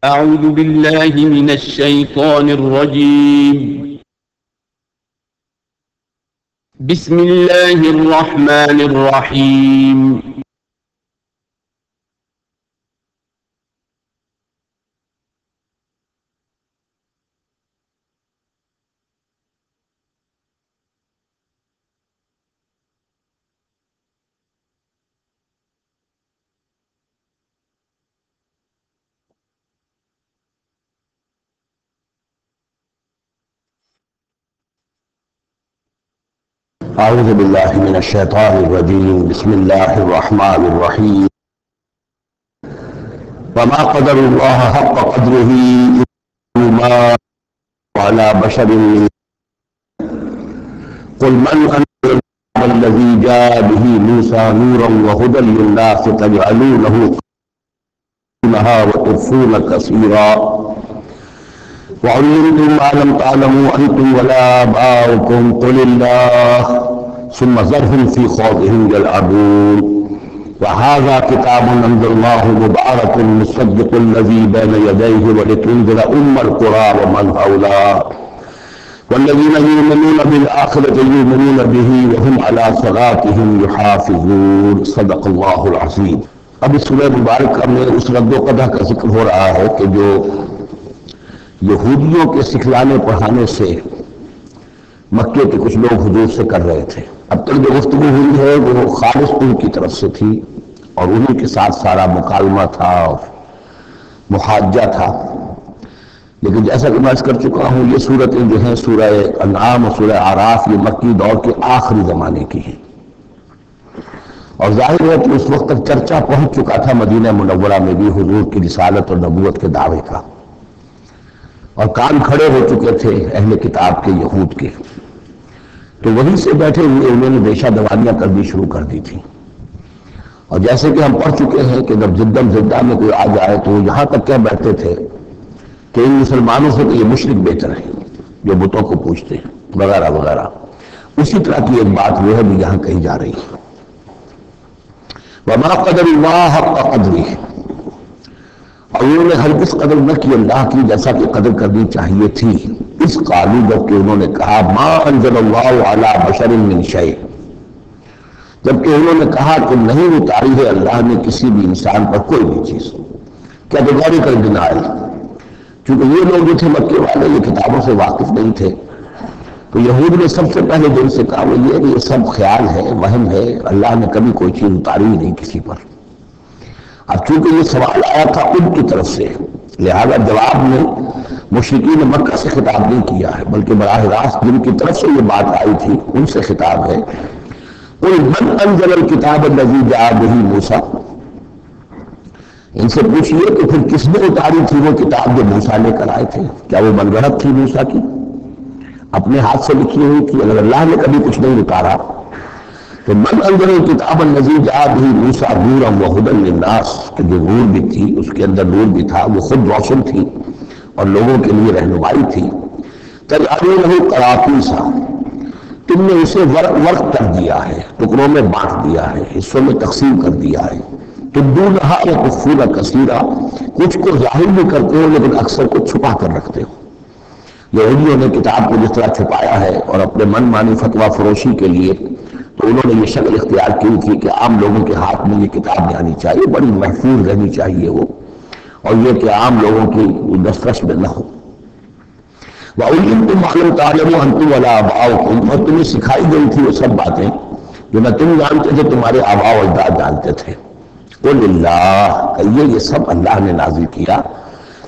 أعوذ بالله من الشيطان الرجيم. بسم الله الرحمن الرحيم. اعوذ باللہ من الشیطان الرجیم بسم اللہ الرحمن الرحیم وما قدر اللہ حق قدرہ ما على بشر قل من انزل الذي جاء به موسى نورا وهدى للناس تجعلونه وتخفون كثيرا وعلمتم ما لم تعلموا انتم ولا آباؤكم قل الله ثم ذرهم في خوضهم يلعبون وهذا كتاب أنزلناه مبارك مصدق الذي بين يديه ولتنذر القرى ومن حولها والذين يؤمنون بالآخرة يؤمنون به وهم على صلاتهم يحافظون صدق الله العظيم. اب اس سورہ مبارکہ میں اس رد و قدح کا ذکر ہو رہا ہے کہ جو یہودیوں کے سکھلانے پڑھانے سے مکے کے کچھ لوگ حضور سے کر رہے تھے. اب تک جو گفتگو ہوئی ہے وہ خالص ان کی طرف سے تھی اور انہیں کے ساتھ سارا مکالمہ تھا اور محاجہ تھا. لیکن جیسا کہ میں عرض کر چکا ہوں یہ صورتیں جو ہیں سورہ انعام اور سورہ اعراف یہ مکی دور کے آخری زمانے کی ہیں اور ظاہر ہے کہ اس وقت تک چرچا پہنچ چکا تھا مدینہ منورہ میں بھی حضور کی رسالت اور نبوت کے دعوے کا اور کان کھڑے ہو چکے تھے اہل کتاب کے یہود کے. تو وہیں سے بیٹھے ہوئے انہوں نے ریشہ دوانیاں کرنی شروع کر دی تھی. اور جیسے کہ ہم پڑھ چکے ہیں کہ جب جدم زدہ میں کوئی آ جائے تو یہاں تک کیا بیٹھتے تھے کہ ان مسلمانوں سے تو یہ مشرک بہتر ہیں جو بتوں کو پوجتے ہیں وغیرہ وغیرہ. اسی طرح کی ایک بات وہ ہے بھی یہاں کہی جا رہی ہے. وما قدر اللہ حق قدرہ، اور انہوں نے ہرگز قدر نہ کی اللہ کی جیسا کہ قدر کرنی چاہیے تھی. اس قالو جبکہ انہوں نے کہا ما انزل اللہ علی بشر من شیء، جبکہ انہوں نے کہا کہ نہیں اتاری ہے اللہ نے کسی بھی انسان پر کوئی بھی چیز. Categorical denial. چونکہ یہ لوگ جو تھے مکے والے یہ کتابوں سے واقف نہیں تھے تو یہود نے سب سے پہلے جو ان سے کہا وہ یہ کہ یہ سب خیال ہے وہم ہے، اللہ نے کبھی کوئی چیز اتاری ہی نہیں کسی پر. اب چونکہ یہ سوال آیا تھا ان کی طرف سے لہذا جواب میں مشرکین مکہ سے خطاب نہیں کیا ہے بلکہ براہ راست جن کی طرف سے یہ بات آئی تھی ان سے خطاب ہے. قل من انزل الکتاب الذی جاء بہ موسیٰ، ان سے پوچھئے کہ پھر کس نے اتاری تھی وہ کتاب جو موسیٰ لے کر آئے تھے؟ کیا وہ من گھڑت تھی موسیٰ کی اپنے ہاتھ سے لکھی ہوئی تھی؟ اگر اللہ نے کبھی کچھ نہیں اتارا تو من انزل الکتاب الذی جاء بہ موسیٰ نورا وہدی للناس، کہ جو نور بھی تھی اس کے اندر نور بھی تھا وہ خود روشن تھی اور لوگوں کے لیے رہنمائی تھی. تجعلونہ قراطیسا، تم نے اسے ورق کر دیا ہے، ٹکڑوں میں بانٹ دیا ہے، حصوں میں تقسیم کر دیا ہے. تبدونہا وتخفون کثیرا، کچھ کو ظاہر بھی کرتے ہو لیکن اکثر کو چھپا کر رکھتے ہو. یہودیوں نے کتاب کو جس طرح چھپایا ہے اور اپنے من مانی فتویٰ فروشی کے لیے تو انہوں نے یہ شکل اختیار کی تھی کہ عام لوگوں کے ہاتھ میں یہ کتاب جانی چاہیے، بڑی محفوظ رہنی چاہیے وہ، اور یہ کہ عام لوگوں کی دسترس میں نہ ہو. وَعُلِّمْتُمْ مَا لَمْ تَعْلَمُوا أَنْتُمْ وَلَا آبَاؤُكُمْ، اور تمہیں سکھائی گئی تھی وہ سب باتیں جو نہ تم جانتے تھے تمہارے آباء و اجداد جانتے تھے. قُلِ اللَّهُ، کہیے یہ سب اللہ نے نازل کیا.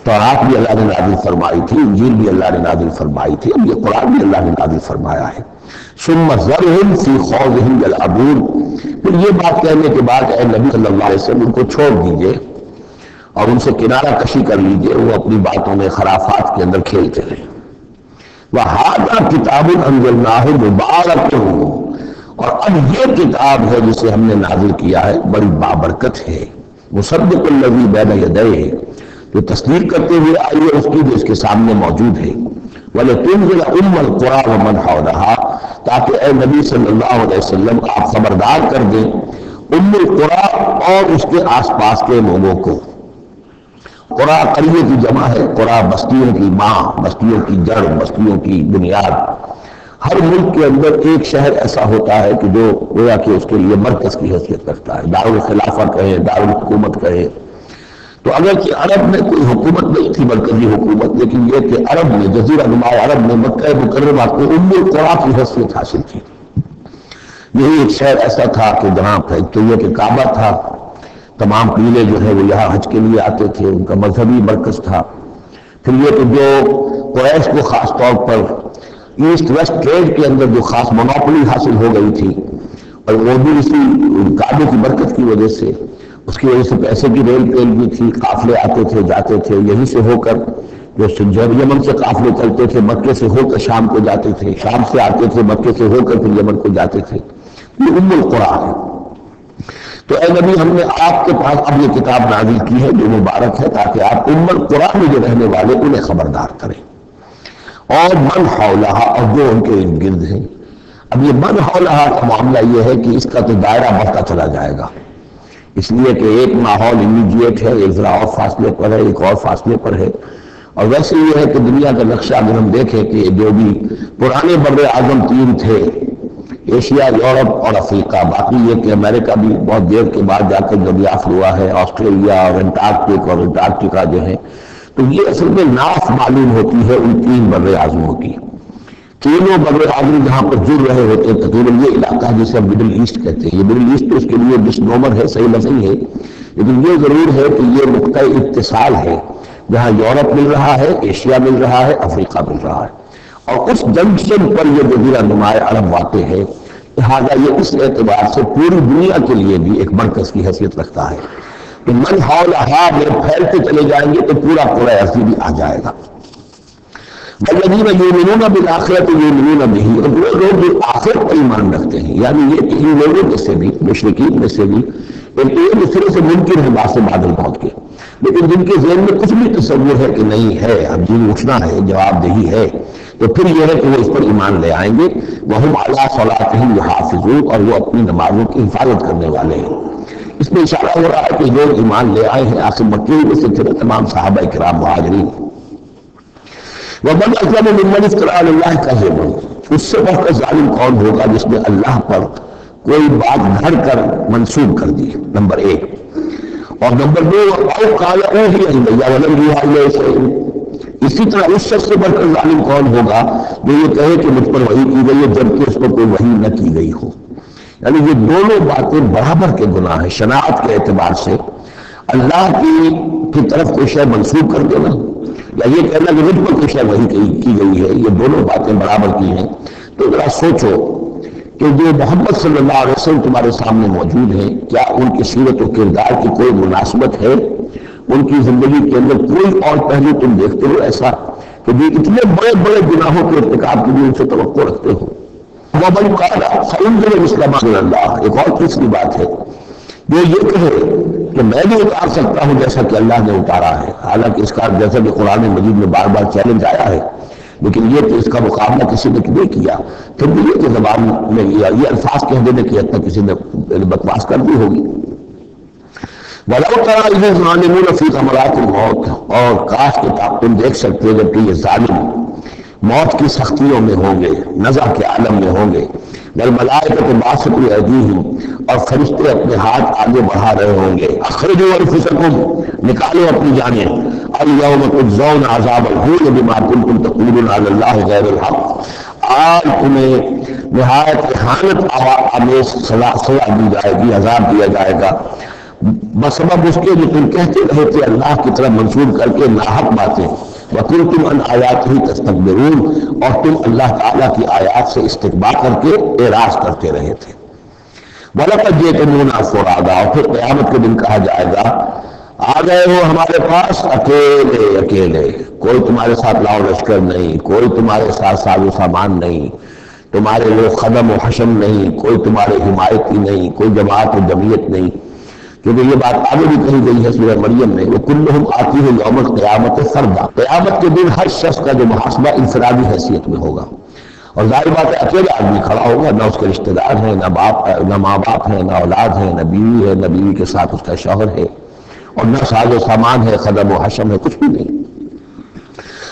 تورات بھی اللہ نے نازل فرمائی تھی، انجیل بھی اللہ نے نازل فرمائی تھی، اب یہ قرآن بھی اللہ نے نازل فرمایا ہے. ثم ذرهم في خوضهم يلعبون، پھر یہ بات کہنے کے بعد اے نبی صلی اللہ علیہ وسلم ان کو چھوڑ دیجئے اور ان سے کنارہ کشی کر لیجئے، وہ اپنی باتوں میں خرافات کے اندر کھیلتے رہے. وَهَذَا كِتَابٌ أَنزَلْنَاهُ مُبَارَكٌ، اور اب یہ کتاب ہے جسے ہم نے نازل کیا ہے بڑی بابرکت ہے. مُصَدِّقُ الَّذِي بَيْنَ يَدَيْهِ، جو تصدیق کرتے ہوئے آئی ہے اس کی جو اس کے سامنے موجود ہے. وَلِتُنذِرَ الْقُرَى وَمَنْ حَوْلَهَا، تاکہ اے نبی صلی اللہ علیہ وسلم آپ خبردار کر دیں القرى اور اس کے آس پاس کے لوگوں کو. قرا قریے کی جمع ہے، قرا بستیوں کی ماں، بستیوں کی جڑ، بستیوں کی بنیاد۔ ہر ملک کے اندر ایک شہر ایسا ہوتا ہے کہ جو گویا کہ اس کے لیے مرکز کی حیثیت رکھتا ہے، دارالخلافہ کہیں، دارالحکومت کہیں۔ تو اگرچہ عرب میں کوئی حکومت نہیں تھی مرکزی حکومت، لیکن یہ کہ عرب میں، جزیرہ نما عرب میں مکہ مکرمہ کو ام القریٰ کی حیثیت حاصل تھی۔ یہی ایک شہر ایسا تھا کہ جہاں تو یہ کہ کعبہ تھا، تمام قبیلے جو ہے وہ یہاں حج کے لیے آتے تھے، ان کا مذہبی مرکز تھا۔ پھر یہ کہ جو قریش کو خاص طور پر ایسٹ ویسٹ ٹریڈ کے اندر جو خاص مونوپولی حاصل ہو گئی تھی، اور وہ بھی اسی کعبے کی برکت کی وجہ سے، اس کی وجہ سے پیسے کی ریل ٹریل بھی تھی، قافلے آتے تھے جاتے تھے، یہیں سے ہو کر جو یمن سے قافلے چلتے تھے، مکے سے ہو کر شام کو جاتے تھے، شام سے آتے تھے، مکے سے ہو کر پھر یمن کو جاتے تھے۔ یہ ام القریٰ ہے۔ تو اے نبی، ہم نے آپ کے پاس اب یہ کتاب نازل کی ہے جو مبارک ہے، تاکہ آپ ام القریٰ میں جو رہنے والے انہیں خبردار کریں، اور من حولہا، اور جو ان کے ارد گرد ہیں۔ اب یہ من حولہا کا معاملہ یہ ہے کہ اس کا تو دائرہ بڑھتا چلا جائے گا، اس لیے کہ ایک ماحول امیڈیٹ ہے، ایک ذرا اور فاصلے پر ہے، ایک اور فاصلے پر ہے۔ اور ویسے یہ ہے کہ دنیا کا نقشہ اگر ہم دیکھیں کہ جو بھی پرانے بر اعظم تین تھے، ایشیا، یورپ اور افریقہ، باقی یہ کہ امریکہ بھی بہت دیر کے بعد جا کر دریافت ہوا ہے، آسٹریلیا اور انٹارکٹیکا جو ہے، تو یہ اصل میں ناف معلوم ہوتی ہے ان تین بر اعظموں کی۔ تینوں بر اعظم جہاں پر جڑ رہے ہوتے ہیں، تقریباً یہ علاقہ جسے ہم مڈل ایسٹ کہتے ہیں، یہ مڈل ایسٹ تو اس کے لیے مس نومر ہے، صحیح لفظ ہے، لیکن یہ ضرور ہے کہ یہ نقطہ اتصال ہے جہاں یورپ مل رہا ہے، ایشیا مل رہا ہے، افریقہ مل رہا ہے، اور اس جنکشن پر یہ جزیرہ نما عرب واقع ہے۔ لہٰذا یہ اس اعتبار سے پوری دنیا کے لیے بھی ایک مرکز کی حیثیت رکھتا ہے کہ من حولہا میں پھیلتے چلے جائیں گے تو پورا قرآن عرضی بھی آ جائے گا۔ والذین یؤمنون بالآخرۃ یؤمنون بہ، اور وہ لوگ جو آخرت پر ایمان رکھتے ہیں، یعنی یہ کہ ان لوگوں میں سے بھی، مشرکین میں سے بھی، ایک یہ دوسرے سے منکر ہے بعد الموت کے، لیکن جن کے ذہن میں کچھ بھی تصور ہے کہ نہیں ہے، اب جن اٹھنا ہے، جواب دہی ہے، تو پھر یہ ہے کہ وہ اس پر ایمان لے آئیں گے۔ وَهُمْ عَلَىٰ صَلَاتِهِمْ يُحَافِظُونَ، اور وہ اپنی نمازوں کی حفاظت کرنے والے ہیں۔ اس میں اشارہ ہو رہا ہے کہ لوگ ایمان لے آئے ہیں، آخر مکے میں سے تھے تمام صحابہ کرام مہاجرین۔ وَمَنْ أَظْلَمُ مِمَّنِ افْتَرَىٰ عَلَى اللَّهِ كَذِبًا، اس سے بڑھ کر ظالم کون ہوگا جس نے اللہ پر کوئی بات گھڑ کر منسوب کر دی، نمبر ایک۔ اور نمبر دو، أَوْ قَالَ أُوحِيَ إِلَيَّ وَلَمْ يُوحَ إِلَيْهِ شَيْءٌ، اسی طرح اس شخص سے بڑھ کر ظالم کون ہوگا جو یہ کہے کہ مجھ پر وحی کی گئی ہے جبکہ اس پر کوئی وحی نہ کی گئی ہو۔ یعنی یہ دونوں باتیں برابر کے گناہ ہیں شناعت کے اعتبار سے، اللہ کی طرف کوئی شے منسوب کر دینا یا یہ کہنا کہ مجھ پر کوئی شے وحی کی گئی ہے، یہ دونوں باتیں برابر کی ہیں۔ تو ذرا سوچو کہ جو محمد صلی اللہ علیہ وسلم تمہارے سامنے موجود ہیں، کیا ان کی سیرت و کردار کی کوئی مناسبت ہے؟ ان کی زندگی کے اندر کوئی اور پہلو تم دیکھتے ہو ایسا کہ جو اتنے بڑے بڑے گناہوں کے ارتکاب کی بھی ان سے توقع رکھتے ہو؟ وَمَنْ قَالَ فَإِنَّ مِثْلَ مَا قَالَ اللَّهُ، ایک اور تیسری بات ہے، جو یہ کہے کہ میں بھی اتار سکتا ہوں جیسا کہ اللہ نے اتارا ہے، حالانکہ اس کا جیسا کہ قرآن مجید میں بار بار چیلنج آیا ہے، لیکن یہ کہ اس کا مقابلہ کسی نے نہیں کیا، پھر بھی یہ کہ زبان میں یہ الفاظ کہہ دینے کی حد تک کسی نے بکواس کر دی ہوگی۔ وَلَوْ تَرَىٰ إِذِ الظَّالِمُونَ فِي غَمَرَاتِ الْمَوْتِ، اور کاش کہ تم دیکھ سکتے ہو جبکہ یہ ظالم موت کی سختیوں میں ہوں گے، نزع کے عالم میں ہوں گے، وَالْمَلَائِكَةُ بَاسِطُو أَيْدِيهِمْ، اور فرشتے اپنے ہاتھ آگے بڑھا رہے ہوں گے، اخرجوا انفسکم، نکالو اپنی جانیں، اليوم تجزون عذاب الہون بما کنتم تقولون علی اللہ غیر الحق، آج تمہیں نہایت اہانت آمیز سزا دی جائے گی، عذاب دیا جائے گا بسبب اس کے جو تم کہتے رہے تھے اللہ کی طرف منسوب کر کے ناحق باتیں، وَكُنْتُمْ عَنْ آيَاتِهِ تَسْتَكْبِرُونَ، اور تم اللہ تعالیٰ کی آیات سے استکبار کر کے اعراض کرتے رہے تھے۔ وَلَقَدْ جِئْتُمُونَا فُرَادَىٰ، اور پھر قیامت کے دن کہا جائے گا آ گئے ہو ہمارے پاس اکیلے اکیلے، کوئی تمہارے ساتھ لاؤ لشکر نہیں، کوئی تمہارے ساتھ ساز و سامان نہیں، تمہارے لوگ خدم و حشم نہیں، کوئی تمہارے حمایتی نہیں، کوئی جماعت و جمعیت نہیں، کیونکہ یہ بات آگے بھی کہی گئی ہے سورہ مریم میں، وَكُلُّهُمْ آتِيهِ يَوْمَ الْقِيَامَةِ فَرْدًا، قیامت کے دن ہر شخص کا جو محاسبہ انفرادی حیثیت میں ہوگا، اور ظاہر بات ہے اکیلا آدمی کھڑا ہوگا، نہ اس کے رشتہ دار ہیں، نہ ماں باپ ہیں، نہ اولاد ہے، نہ بیوی ہے، نہ بیوی کے ساتھ اس کا شوہر ہے، اور نہ ساز و سامان ہے، خدم و حشم ہے، کچھ بھی نہیں۔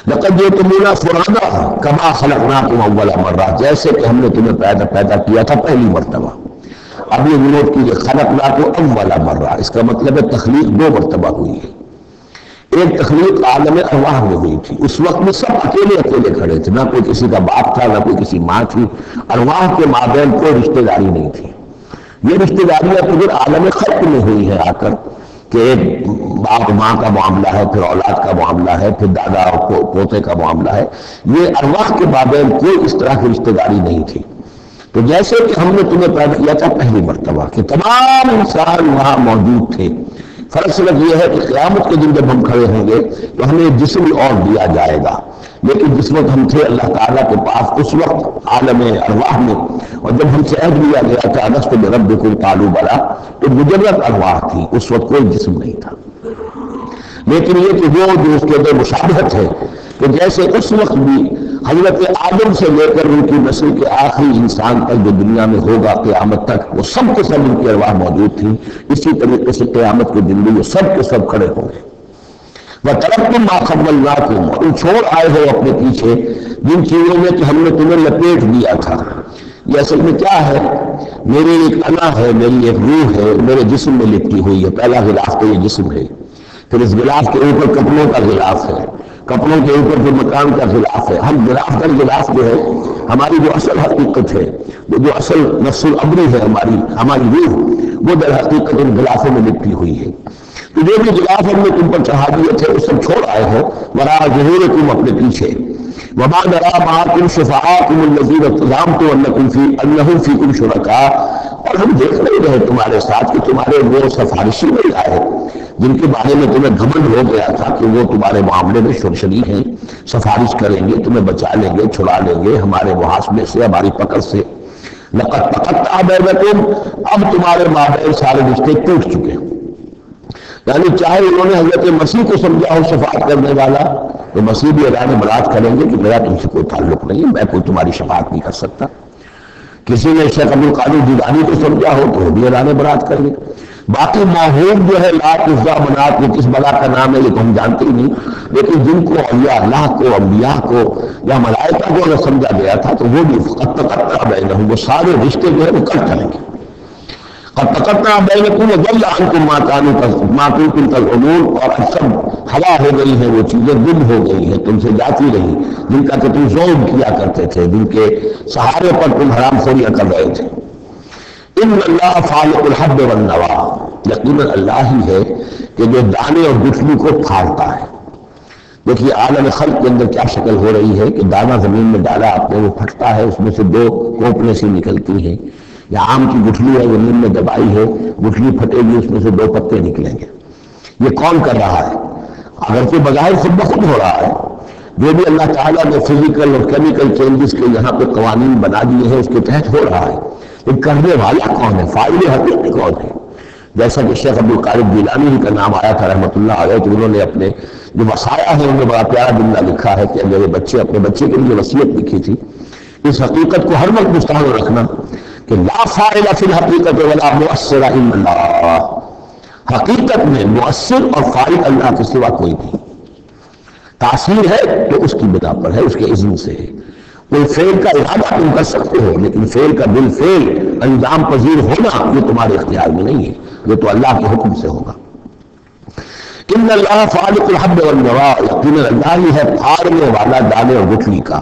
لقد جئتمونا فرادا کما خلقناکم اول مرہ، جیسے کہ ہم نے تمہیں پیدا کیا تھا پہلی مرتبہ۔ اب یہ نوٹ کیجیے، خلقناکم اول مرہ، اس کا مطلب ہے تخلیق دو مرتبہ ہوئی ہے۔ ایک تخلیق عالم ارواح میں ہوئی تھی، اس وقت میں سب اکیلے کھڑے تھے، نہ کوئی کسی کا باپ تھا، نہ کوئی کسی ماں تھی، ارواح کے مابین کوئی رشتہ داری نہیں تھی۔ یہ رشتہ داریاں تو پھر عالم خلق میں ہوئی ہے آ کر، کہ ایک باپ ماں کا معاملہ ہے، پھر اولاد کا معاملہ ہے، پھر دادا اور پوتے کا معاملہ ہے۔ یہ ارواح کے مابین کوئی اس طرح کی رشتہ داری نہیں تھی۔ تو جیسے کہ ہم نے تمہیں پیدا کیا تھا پہلی مرتبہ، کہ تمام انسان وہاں موجود تھے۔ فرق صرف یہ ہے کہ قیامت کے دن جب ہم کھڑے ہوں گے تو ہمیں ایک جسم اور دیا جائے گا، لیکن جس وقت ہم تھے اللہ تعالیٰ کے پاس اس وقت عالم ارواح میں، اور جب ہم سے عہد لیا گیا تھا الست بربکم قالوا بلی، تو مجرد ارواح تھی، اس وقت کوئی جسم نہیں تھا۔ لیکن یہ کہ وہ جو اس کے اندر مشابہت ہے، کہ جیسے اس وقت بھی حضرت آدم سے لے کر ان کی نسل کے آخری انسان تک جو دنیا میں ہوگا قیامت تک، وہ سب کے سب ان کی ارواح موجود تھی، اسی طریقے سے قیامت کے دن بھی یہ سب کے سب کھڑے ہوں گے۔ وَتَرَكْتُم مَّا خَوَّلْنَاكُمْ، اور تم چھوڑ آئے ہو اپنے پیچھے جن چیزوں میں کہ ہم نے تمہیں لپیٹ دیا تھا۔ یہ اصل میں کیا ہے؟ میری ایک انا ہے، میری ایک روح ہے، میرے جسم میں لپٹی ہوئی ہے۔ پہلا غلاف تو یہ جسم ہے، پھر اس غلاف کے اوپر کپڑوں کا غلاف ہے، کپڑوں کے اوپر جو مکان کا غلاف ہے۔ ہم غلاف در غلاف جو ہے ہماری جو اصل حقیقت ہے، وہ جو اصل نفس الامری ہے ہماری روح، وہ در حقیقت ان غلافوں میں لپٹی ہوئی ہے۔ تو جو بھی غلاف ہم نے تم پر چڑھا دیے تھے وہ سب چھوڑ آئے ہو، وراء ظہورکم، اپنے پیچھے۔ وما نرى معكم شفعاءكم الذين زعمتم انهم فيكم شركاء، اور ہم دیکھ نہیں رہے تمہارے ساتھ کہ تمہارے وہ سفارشی نہیں آئے جن کے بارے میں تمہیں گھمنڈ ہو گیا تھا کہ وہ تمہارے معاملے میں شریک ہیں، سفارش کریں گے، تمہیں بچا لیں گے، چھڑا لیں گے ہمارے محاسبے سے، ہماری پکڑ سے۔ لقد تقطع بینکم، اب تمہارے مابین سارے رشتے ٹوٹ چکے ہیں۔ یعنی چاہے انہوں نے حضرت مسیح کو سمجھا ہو شفاعت کرنے والا، تو مسیح بھی اعلان برات کریں گے کہ میرا تم سے کوئی تعلق نہیں ہے، میں کوئی تمہاری شفاعت نہیں کر سکتا۔ کسی نے شیخ عبد القادر جیلانی کو سمجھا ہو تو وہ بھی اعلان برات کریں گے۔ باقی موہوم جو ہے لات عزا منات، وہ کس بلا کا نام ہے یہ تو ہم جانتے ہی نہیں، لیکن جن کو اولیاء اللہ کو، انبیاء کو یا ملائکہ کو اگر سمجھا گیا تھا تو وہ بھی قد تقطع بینہم، وہ سارے رشتے جو ہے وہ کٹ جائیں گے۔ قد تقطع بینکم وضل عنکم ما کنتم تزعمون، اور اب سب ہوا ہو گئی ہیں وہ چیزیں، گم ہو گئی ہیں، تم سے جاتی رہی جن کا کہ تم زوم کیا کرتے تھے، جن کے سہارے پر تم حرام خوریاں کر رہے تھے۔ ان اللہ فالق الحب والنوا، یقیناً اللہ ہی ہے کہ جو دانے اور گٹھلی کو پھاڑتا ہے۔ دیکھیے عالم خلق کے اندر کیا شکل ہو رہی ہے کہ دانہ زمین میں ڈالا آپ نے، وہ پھٹتا ہے، اس میں سے دو کوپلیں سی نکلتی ہیں، یا آم کی گٹھلی ہے زمین میں دبائی ہے، گٹھلی پھٹے گی، اس میں سے دو پتے نکلیں گے۔ یہ کون کر رہا ہے؟ اگر کوئی بظاہر خود بخود ہو رہا ہے، جو بھی اللہ تعالیٰ نے فزیکل اور کیمیکل چینجز کے یہاں پہ قوانین بنا دیے ہیں اس کے تحت ہو رہا ہے، لیکن کرنے والا کون ہے؟ فاعل حقیقی کون ہے؟ جیسا کہ شیخ عبد القادر جیلانی کا نام آیا تھا رحمۃ اللہ علیہ، کہ انہوں نے اپنے جو وصایا ہے ان میں بڑا پیارا جملہ لکھا ہے کہ میرے بچے، اپنے بچے کے لیے وصیت لکھی تھی، اس حقیقت کو ہر وقت مستحضر رکھنا کہ لا فاعل فی الحقیقت ولا مؤثر الا اللہ، حقیقت میں مؤثر اور فاعل اللہ کے سوا کوئی نہیں۔ تاثیر ہے تو اس کی بنا پر ہے، اس کے اذن سے ہے۔ کوئی فعل کا ارادہ تم کر سکتے ہو، لیکن فعل کا بالفعل انجام پذیر ہونا یہ تمہارے اختیار میں نہیں ہے، یہ تو اللہ کے حکم سے ہوگا۔ ان اللہ فالق الحب والنوا، یقیناً اللہ ہی ہے پھاڑنے والا دانے اور گٹھلی کا۔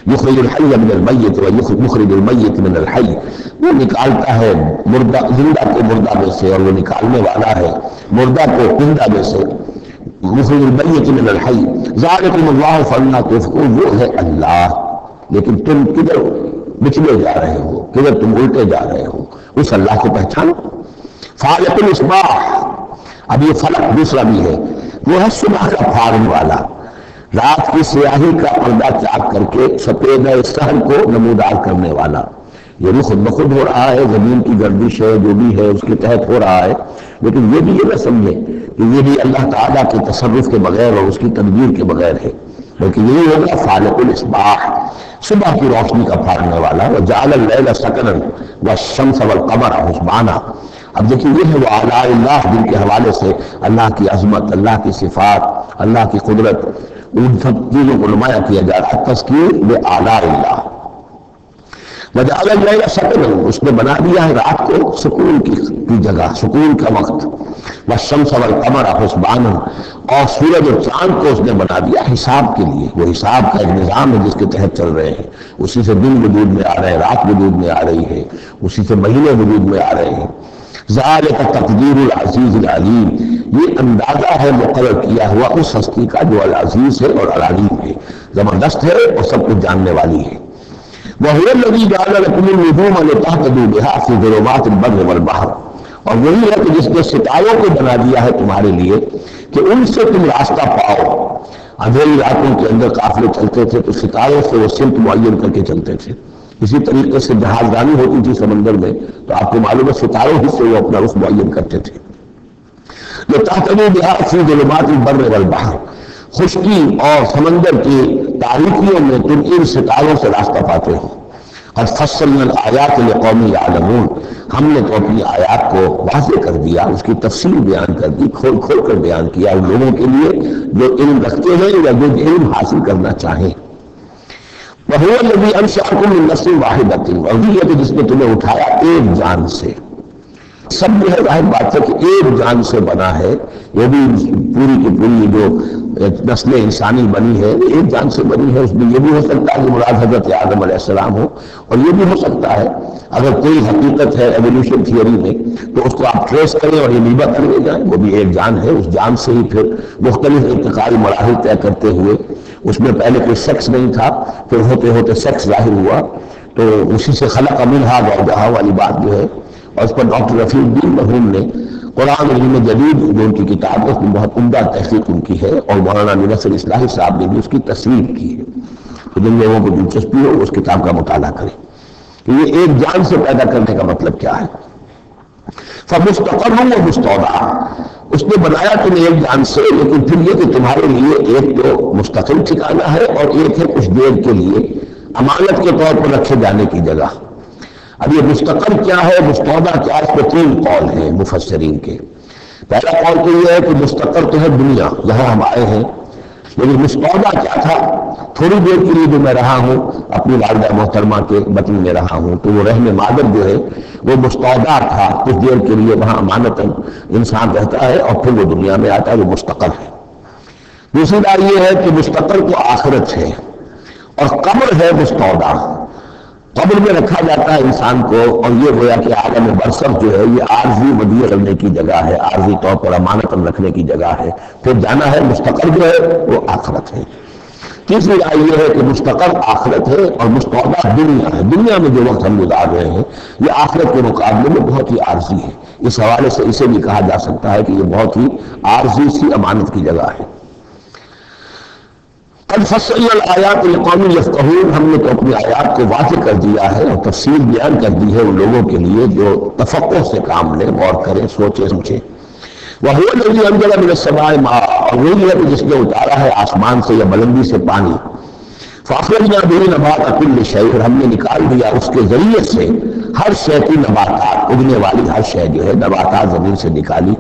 یخرج الحی من المیت ویخرج المیت من الحی، وہ نکالتا ہے مردہ زندہ کو مردہ میں سے، اور وہ نکالنے والا ہے مردہ کو زندہ میں سے۔ یخرج المیت من الحی ذالکم اللہ فانا تؤفکون، وہ ہے اللہ، لیکن تم کدھر بچلے جا رہے ہو، کدھر تم الٹے جا رہے ہو، اس اللہ کو پہچانو۔ فالق الاصباح، اب یہ فلق دوسرا بھی ہے، وہ ہے صبح کا پھاڑنے والا، رات کی سیاہی کا پردہ چاک کر کے سفید سحر کو نمودار کرنے والا۔ یہ بھی خود بخود ہو رہا ہے، زمین کی گردش ہے جو بھی ہے اس کے تحت ہو رہا ہے، لیکن یہ بھی یہ نہ سمجھے کہ یہ بھی اللہ تعالیٰ کے تصرف کے بغیر اور اس کی تدبیر کے بغیر ہے، بلکہ یہی ہوگا فالق الاصباح، صبح کی روشنی کا پھاڑنے والا۔ وجعل اللیل سکنا والشمس والقمر حسبانا، اب دیکھیں یہ ہے وہ آلاء اللہ جن کے حوالے سے اللہ کی عظمت، اللہ کی صفات، اللہ کی قدرت، ان سب چیزوں کو نمایاں کیا جا رہا ہے. تذکیر بآلاء اللہ. وجعل اللیل سکنا، اس نے بنا دیا ہے رات کو سکون کی جگہ، سکون کا وقت. والشمس والقمر حسبانا، اور سورج اور چاند کو اس نے بنا دیا حساب کے لیے. وہ حساب کا ایک نظام ہے جس کے تحت چل رہے ہیں. اسی سے دن وجود میں آ رہے ہیں، رات وجود میں آ رہی ہے، اسی سے مہینے وجود میں آ رہے ہیں. ذالک تقدیر العزیز العلیم، یہ اندازہ ہے مقرر کیا ہوا اس ہستی کا جو العزیز ہے اور العلیم ہے، زبردست ہے اور سب کچھ جاننے والی ہے. وَهُوَ الَّذِي جَعَلَ لَكُمُ النُّجُومَ لِتَهْتَدُوا بِهَا فِي ظُلُمَاتِ الْبَرِّ وَالْبَحْرِ، اور وہی ہے کہ جس نے ستاروں کو بنا دیا ہے تمہارے لیے کہ ان سے تم راستہ پاؤ. اندھیری راتوں کے اندر قافلے چلتے تھے تو ستاروں سے وہ سمت معین کر کے چلتے تھے. اسی طریقے سے جہاز رانی ہوتی تھی سمندر میں تو آپ کو معلوم ہے ستاروں ہی سے وہ اپنا رخ معین کرتے تھے. لِتَهْتَدُوا بِهَا فِي ظُلُمَاتِ الْبَرِّ وَالْبَحْرِ، خشکی اور سمندر کی تاریکیوں میں تم ان ستاروں سے راستہ پاتے ہو. قد فصلنا الآیات لقوم یعلمون، ہم نے تو اپنی آیات کو واضح کر دیا، اس کی تفصیل بیان کر دی، کھول کھول کر بیان کیا ان لوگوں کے لیے جو علم رکھتے ہیں یا جو علم حاصل کرنا چاہیں. وَهُوَ الَّذِي أَنشَأَكُم مِّن نَّفْسٍ وَاحِدَةٍ، اور وہی ہے کہ جس نے تمہیں اٹھایا ایک جان سے. سب جو ہے ظاہر بات ہے کہ ایک جان سے بنا ہے، یہ بھی پوری کی پوری جو نسل انسانی بنی ہے ایک جان سے بنی ہے. اس میں یہ بھی ہو سکتا ہے کہ مراد حضرت آدم علیہ السلام ہو، اور یہ بھی ہو سکتا ہے اگر کوئی حقیقت ہے ایولیوشن تھیوری میں تو اس کو آپ ٹریس کریں اور یہ نیبا کر لے جائیں، وہ بھی ایک جان ہے. اس جان سے ہی پھر مختلف ارتقائی مراحل طے کرتے ہوئے، اس میں پہلے کوئی سیکس نہیں تھا، پھر ہوتے ہوتے سیکس ظاہر ہوا، تو اسی سے خلق منہا زوجہا والی بات جو ہے. اور اس پر ڈاکٹر رفیع الدین مرحوم نے قرآن علم جدید جو ان کی کتاب ہے اس میں بہت عمدہ تحقیق ان کی ہے، اور مولانا منصر اصلاحی صاحب نے بھی اس کی تصریح کی ہے. تو جن لوگوں کو دلچسپی ہو اس کتاب کا مطالعہ کریں کہ یہ ایک جان سے پیدا کرنے کا مطلب کیا ہے. فمستقر و مستودع، اس نے بنایا تمہیں ایک جان سے، لیکن پھر یہ کہ تمہارے لیے ایک تو مستقل ٹھکانہ ہے اور ایک ہے کچھ دیر کے لیے امانت کے طور پر رکھے جانے کی جگہ. اب یہ مستقر کیا ہے، مستودع کیا ہے، اس پہ تین قول ہیں مفسرین کے. پہلا قول تو یہ ہے کہ مستقر تو ہے دنیا جہاں ہم آئے ہیں، لیکن مستودع کیا تھا، تھوڑی دیر کے لیے جو میں رہا ہوں اپنی والدہ محترمہ کے بطن میں رہا ہوں تو وہ رحم مادر جو ہے وہ مستودع تھا، کچھ دیر کے لیے وہاں امانتاً انسان رہتا ہے اور پھر وہ دنیا میں آتا ہے، وہ مستقر ہے. دوسری بات یہ ہے کہ مستقر تو آخرت ہے اور قبر ہے مستودع. قبر میں رکھا جاتا ہے انسان کو، اور یہ گویا کہ عالم برزخ جو ہے یہ عارضی ودیع کرنے کی جگہ ہے، عارضی طور پر امانتاً رکھنے کی جگہ ہے. پھر جانا ہے، مستقر جو ہے وہ آخرت ہے. تیسری رائے یہ ہے کہ مستقر آخرت ہے اور مستودع دنیا ہے. دنیا میں جو وقت ہم گزار رہے ہیں یہ آخرت کے مقابلے میں بہت ہی عارضی ہے. اس حوالے سے اسے بھی کہا جا سکتا ہے کہ یہ بہت ہی عارضی سی امانت کی جگہ ہے. قد فصلنا الآیات لقوم یفقہون، ہم نے تو اپنی آیات کو واضح کر دیا ہے اور تفصیل بیان کر دی ہے ان لوگوں کے لیے جو تفقہ سے کام لیں، غور کریں، سوچیں سمجھیں. وَهُوَ الَّذِي أَنزَلَ مِنَ السَّمَاءِ مَاءً، اور وہی ہے کہ جس نے اتارا ہے آسمان سے یا بلندی سے پانی. فَأَخْرَجْنَا بِهِ نَبَاتَ كُلِّ شَيْءٍ، ہم نے نکال دیا اس کے ذریعے سے ہر شے کی نباتات، اگنے والی ہر شے جو ہے نباتات زمین سے نکالی.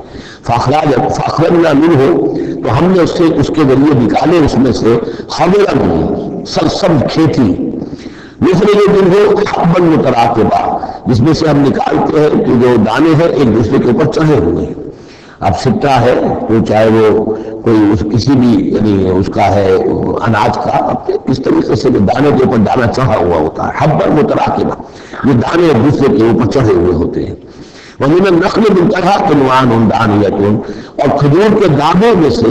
فَأَخْرَجْنَا مِنْهُ، تو ہم نے اس کے ذریعے نکالے اس میں سے خضرًا، سرسبز کھیتی. نخرج منہ حبا متراکبا، جس میں سے ہم نکالتے ہیں کہ جو دانے ہیں ایک دوسرے کے اوپر چڑھے ہوئے ہیں. اب سٹا ہے تو چاہے وہ کوئی کسی بھی یعنی اس کا ہے اناج کا، کس طریقے سے دانے کے اوپر دانا چڑھا ہوا ہوتا ہے. حبا متراکبا، یہ دانے ایک دوسرے کے اوپر چڑھے ہوئے ہوتے ہیں. وَمِنَ النَّخْلِ مِنْ طَلْحَةٍ قِنْوَانٌ دَانِيَةٌ، اور کھجور کے دانوں میں سے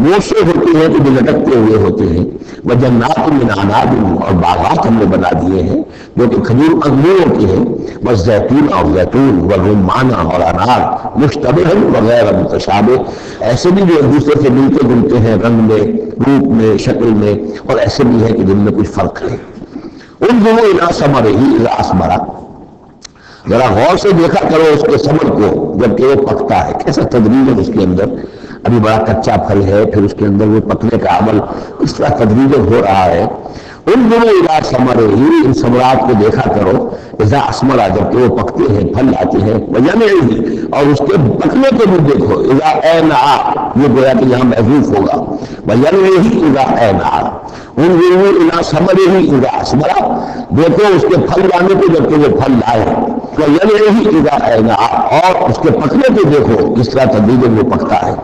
موشے ہوتے ہیں جو لٹکتے ہوئے ہوتے ہیں. وَجَنَّاتٍ مِنْ أَعْنَابٍ، اور باغات ہم نے بنا دیے ہیں جو کہ کھجور انگوروں کے ہیں. وَالزَّيْتُونَ، اور زیتون، وَالرُّمَّانَ، اور انار. مُشْتَبِهًا وَغَيْرَ مُتَشَابِهٍ، ایسے بھی جو ایک دوسرے سے ملتے جلتے ہیں رنگ میں، روپ میں، شکل میں، اور ایسے بھی ہے کہ جن میں کچھ فرق ہے. انظروا إِلَىٰ ثَمَرِهِ إِذَا أَثْمَرَ، ذرا غور سے دیکھا کرو اس کے ثمر کو جبکہ وہ پکتا ہے، کیسا تدریجاً اس کے اندر ابھی بڑا کچا پھل ہے، پھر اس کے اندر وہ پکنے کا عمل اس طرح تدریجاً ہو رہا ہے. ان دنوں اذا ثمرہ ہی، ان ثمرات کو دیکھا کرو، اذا اثمرا جب کہ وہ پکتے ہیں، پھل آتے ہیں، وینعہ اور اس کے پکنے کو بھی دیکھو، اذا اینعا یہ گویا کہ یہاں محذوف ہوگا، وینعہ اذا اینعا، ان دنوں اذا ثمرہ ہی اذا اثمرا، دیکھو اس کے پھل لانے کو جب کہ وہ پھل لائے، وینعہ اذا اینعا اور اس کے پکنے کو دیکھو کس طرح تدریجاً وہ پکتا ہے۔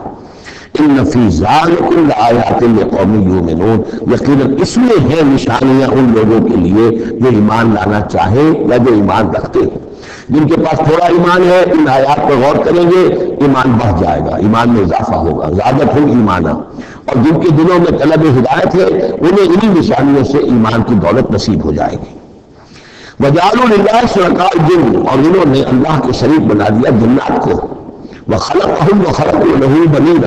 ان فی ذلک لآیات لقوم یؤمنون، یقیناً اس میں ہے نشانیاں ان لوگوں کے لیے جو ایمان لانا چاہیں یا جو ایمان رکھتے ہیں۔ جن کے پاس تھوڑا ایمان ہے ان آیات پر غور کریں گے، ایمان بڑھ جائے گا، ایمان میں اضافہ ہوگا، زیادتہم ایمانا، اور جن کے دلوں میں طلب ہدایت ہے انہیں انہی نشانیوں سے ایمان کی دولت نصیب ہو جائے گی۔ وجعلوا للہ شرکاء الجن، اور انہوں نے اللہ کے شریک بنا دیا جنات کو، وخلقهم وخلقوا له بنین،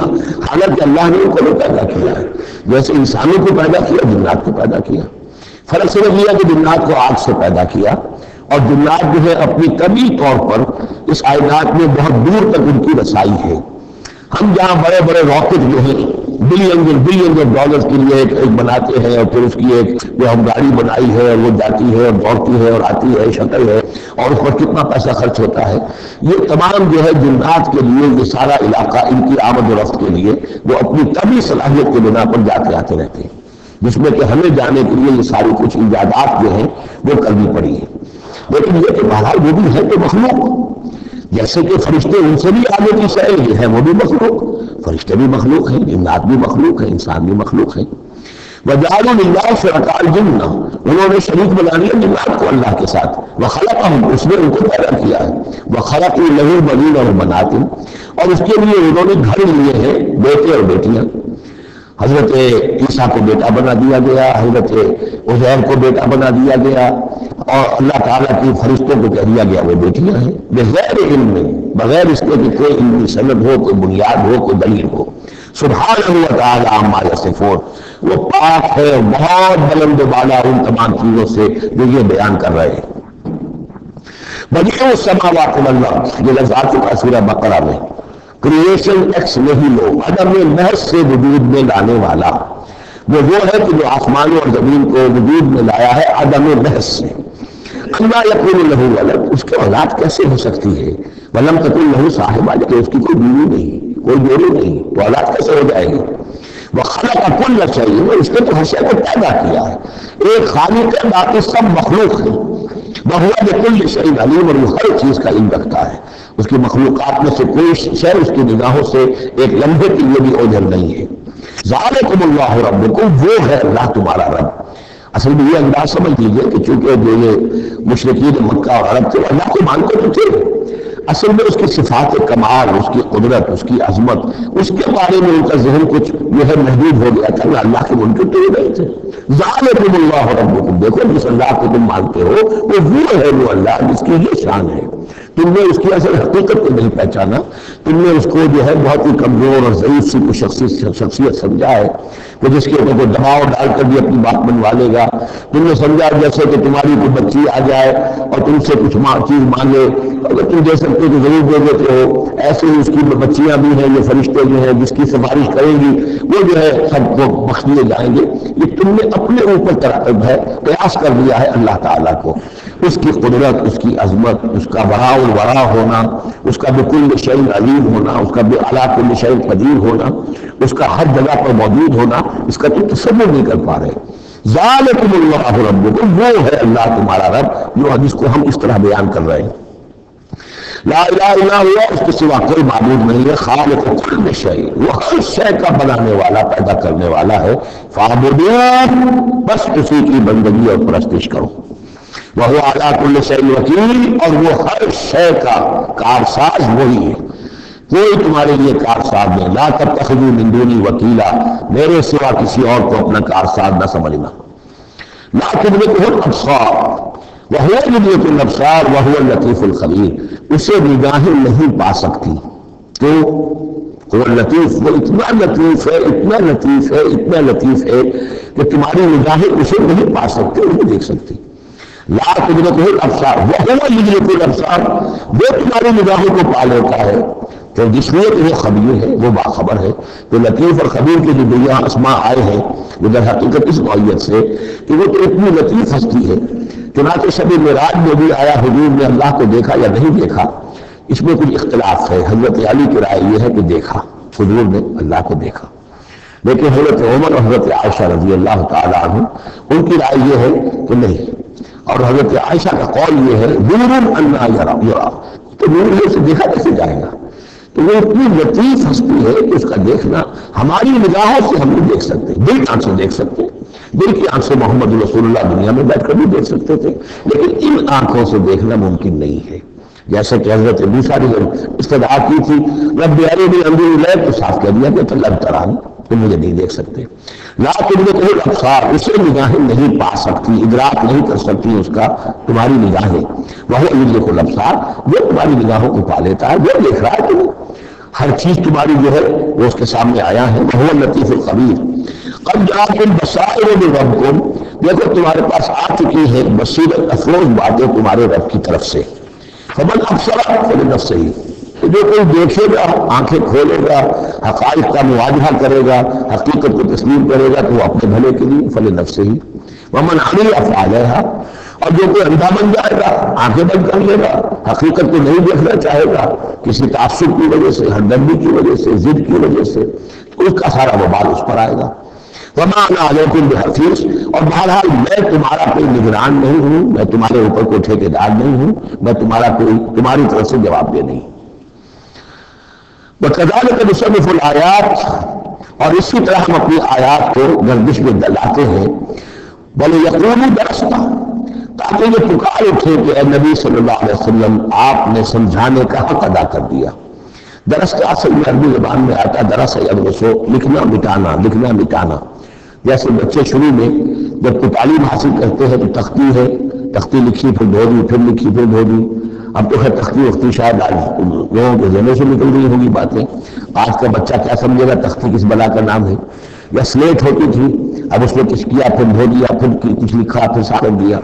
حالانکہ اللہ نے ان کو بھی پیدا کیا ہے، جیسے انسانوں کو پیدا کیا جنات کو پیدا کیا۔ فرق صرف یہ ہے کہ جنات کو آگ سے پیدا کیا، اور جنات جو ہے اپنی طبعی طور پر اس کائنات میں بہت دور تک ان کی رسائی ہے۔ ہم جہاں بڑے بڑے راکٹ جو ہیں بلین آف ڈالرز کے لیے ایک بناتے ہیں، اور پھر اس کی ایک جو ہم گاڑی بنائی ہے اور وہ جاتی ہے اور دوڑتی ہے اور آتی ہے، شکل ہے، اور اس پر کتنا پیسہ خرچ ہوتا ہے، یہ تمام جو ہے جنات کے لیے یہ سارا علاقہ ان کی آمد و رفت کے لیے وہ اپنی طبعی صلاحیت کے بنا پر جاتے آتے رہتے ہیں، جس میں کہ ہمیں جانے کے لیے یہ ساری کچھ ایجادات جو ہیں وہ کرنی پڑی ہے۔ لیکن یہ کہ بہرحال وہ بھی ہے تو مخلوق، جیسے کہ فرشتے ان سے بھی آگے کی شے یہ ہے، وہ بھی مخلوق، فرشتے بھی مخلوق ہیں، جنات بھی مخلوق ہیں، انسان بھی مخلوق ہیں۔ وجعلوا للہ شرکاء الجن، انہوں نے شریک بنا لیا جنات کو اللہ کے ساتھ، وخلقہم، اس نے ان کو پیدا کیا ہے، وخلقوا لہ بنین وبنات، اور اس کے لیے انہوں نے گھر لیے ہیں بیٹے اور بیٹیاں۔ حضرت عیسیٰ کو بیٹا بنا دیا گیا، حضرت عزیر کو بیٹا بنا دیا گیا، اور اللہ تعالیٰ کی فرشتوں کو کہہ دیا گیا وہ بیٹیاں ہیں، بغیر علم، بغیر اس کے کہ کوئی علمی سند ہو، کوئی بنیاد ہو، کوئی دلیل ہو۔ سبحانہ و تعالی عما یصفون، وہ پاک ہے، بہت بلند و بالا ان تمام چیزوں سے جو یہ بیان کر رہے ہیں۔ بدیع السماوات والارض، یہ لفظ آ چکا سورہ بقرہ میں، کریشن ایکس نہیں لو، عدم محض سے وجود میں لانے والا، وہ ہے کہ جو آسمانوں اور زمین کو وجود میں لایا ہے عدم محض سے۔ انا یکون لہ ولد، اس کے اولاد کیسے ہو سکتی ہے، ولم تکن لہ صاحبہ، کہ اس کی کوئی بیوی نہیں، کوئی جوڑی نہیں، تو اولاد کیسے ہو جائے گی۔ وخلق کل شیء، اس نے تو ہر شے کو پیدا کیا ہے، ایک خالق ہے، باقی سب مخلوق ہیں۔ وہو بکل شیء علیم، اور وہ ہر چیز کا علم رکھتا ہے، اس کی مخلوقات میں سے کوئی شے اس کی نگاہوں سے ایک لمحے کے لیے بھی اوجھل نہیں ہے۔ ذالکم اللہ ربکم، وہ ہے اللہ تمہارا رب۔ اصل میں یہ انداز سمجھ لیجیے کہ چونکہ جو یہ مشرکین مکہ اور عرب تھے اللہ کو مانتے تو تھے، اصل میں اس کی صفات کمال، اس کی قدرت، اس کی عظمت، اس کے بارے میں ان کا ذہن کچھ جو ہے محدود ہو گیا تھا، اللہ کے منکر تو ہی نہیں تھے۔ ذالکم اللہ ربکم، دیکھو جس اللہ کو تم مانتے ہو وہ ہے وہ اللہ جس کی یہ شان ہے۔ تم نے اس کی اصل حقیقت کو نہیں پہچانا، تم نے اس کو جو ہے بہت ہی کمزور اور ضعیف سی کوئی شخصیت سمجھا ہے کہ جس کے اوپر کوئی دباؤ ڈال کر بھی اپنی بات منوا لے گا۔ تم نے سمجھا جیسے کہ تمہاری کوئی بچی آ جائے اور تم سے کچھ چیز مانگے، اگر تم دے سکتے تو ضرور دے دیتے ہو، ایسے ہی اس کی بچیاں بھی ہیں، یہ فرشتے جو ہیں جس کی سفارش کریں گی وہ جو ہے سب کو بخش دیے جائیں گے۔ یہ تم نے اپنے اوپر قیاس کر دیا ہے اللہ تعالیٰ کو، اس کی قدرت، اس کی عظمت، اس کا وراء الورا ہونا، اس کا بکل شیء علیم ہونا، اس کا علی کل شیء قدیر ہونا، اس کا ہر جگہ پر موجود ہونا، اس کا تم تصور نہیں کر پا رہے۔ ذالکم اللہ ربکم، وہ ہے اللہ تمہارا رب، جو جس کو ہم اس طرح بیان کر رہے ہیں۔ لا الہ الا ہوا، اس کے سوا کوئی معبود نہیں ہے، خالق کل شیء، وہ ہر شے کا بنانے والا، پیدا کرنے والا ہے۔ فاعبدوہ، بس اسی کی بندگی اور پرستش کرو۔ وہو علی کل شیء وکیل، اور وہ ہر شے کا کارساز وہی ہے، کوئی تمہارے لیے کارساز نہیں۔ لا تتخذوا من دونی وکیلا، میرے سوا کسی اور کو اپنا کارساز نہ سمجھنا۔ لا تدرکہ الابصار وہو یدرک الابصار وہو اللطیف الخبیر، اسے نگاہیں نہیں پا سکتی، تو وہ لطیف، وہ اتنا لطیف ہے، اتنا لطیف ہے، اتنا لطیف ہے کہ تمہاری نگاہیں اسے نہیں پا سکتے، نہیں دیکھ سکتی۔ لا تدرکہ الابصار وہو یدرک الابصار، وہ تمہاری نگاہوں کو پا لیتا ہے، تو جس لیے کہ وہ خبیر ہے، وہ باخبر ہے۔ تو لطیف اور خبیر کے جو دنیا اسماء آئے ہیں وہ در حقیقت اس نوعیت سے کہ وہ تو اتنی لطیف ہستی ہے. چنانچہ شب معراج میں بھی آیا حضور نے اللہ کو دیکھا یا نہیں دیکھا، اس میں کچھ اختلاف ہے. حضرت علی کی رائے یہ ہے کہ دیکھا، حضور نے اللہ کو دیکھا. لیکن حضرت عمر اور حضرت عائشہ رضی اللہ تعالیٰ عنہ ان کی رائے یہ ہے کہ نہیں. اور حضرت عائشہ کا قول یہ ہے نور انا یرا، تو نور یہ سے دیکھا کیسے جائے گا؟ تو وہ اتنی لطیف ہستی ہے کہ اس کا دیکھنا ہماری نگاہوں سے ہم نہیں دیکھ سکتے. دل کی آنکھ سے دیکھ سکتے، دل کی آنکھ سے محمد رسول اللہ دنیا میں بیٹھ کر بھی دیکھ سکتے تھے، لیکن ان آنکھوں سے دیکھنا ممکن نہیں ہے. جیسے کہ حضرت موسیٰ نے استدعا کی تھی رب ارنی انظر الیک، تو صاف کہہ دیا کہ لن ترانی، تم مجھے نہیں دیکھ سکتے. لا تدرکہ الابصار، اسے نگاہیں نہیں پا سکتی، ادراک نہیں کر سکتی اس کا تمہاری نگاہیں. وہو یدرک الابصار، وہ تمہاری نگاہوں کو پا لیتا ہے، وہ دیکھ رہا ہے تمہیں. ہر چیز تمہاری جو ہے وہ اس کے سامنے آیا ہے. وہو اللطیف الخبیر. قد جاءکم بصائر من ربکم، دیکھو تمہارے پاس آ چکی ہے بصیرت افروز باتیں تمہارے رب کی طرف سے. فمن ابصر فلنفسہ، جو کوئی دیکھے گا، آنکھیں کھولے گا، حقائق کا مواجہہ کرے گا، حقیقت کو تسلیم کرے گا، تو وہ اپنے بھلے کے لیے فلنفسہ ہی. ومن عمی فعلیہا، اور جو کوئی اندھا بن جائے گا، آنکھیں بند کر لے گا، حقیقت کو نہیں دیکھنا چاہے گا کسی تعصب کی وجہ سے، ہمدردی کی وجہ سے، ضد کی وجہ سے، تو اس کا سارا وبال اس پر آئے گا. وما انا علیکم بحفیظ، اور بہرحال میں تمہارا کوئی نگران نہیں ہوں، میں تمہارے اوپر کوئی ٹھیکیدار نہیں ہوں، میں تمہاری طرف سے جواب دہ نہیں. وَكَذَلِكَ نُصَرِّفُ الْآيَاتِ، اور اسی طرح ہم اپنی آیات کو گردش میں ڈلاتے ہیں. وَلِيَقُولُوا دَرَسْتَ، تاکہ یہ پکار اٹھے کہ اے نبی صلی اللہ علیہ وسلم آپ نے سمجھانے کا حق ادا کر دیا. درست اصل میں عربی زبان میں آتا درس یدرسو، لکھنا مٹانا، لکھنا مٹانا. جیسے بچے شروع میں جب کوئی تعلیم حاصل کرتے ہیں تو تختی ہے، تختی لکھی پھر دھو دی، پھر لکھی پھر دھو دی. اب تو خیر تختی وقتی شاید آج لوگوں کے ذہنوں سے نکل رہی ہوگی باتیں. آج کا بچہ کیا سمجھے گا تختی کس بلا کا نام ہے؟ یا سلیٹ ہوتی تھی، اب اس میں کچھ کیا پھر دھو دیا، پھر کچھ لکھا پھر صاف کر دیا.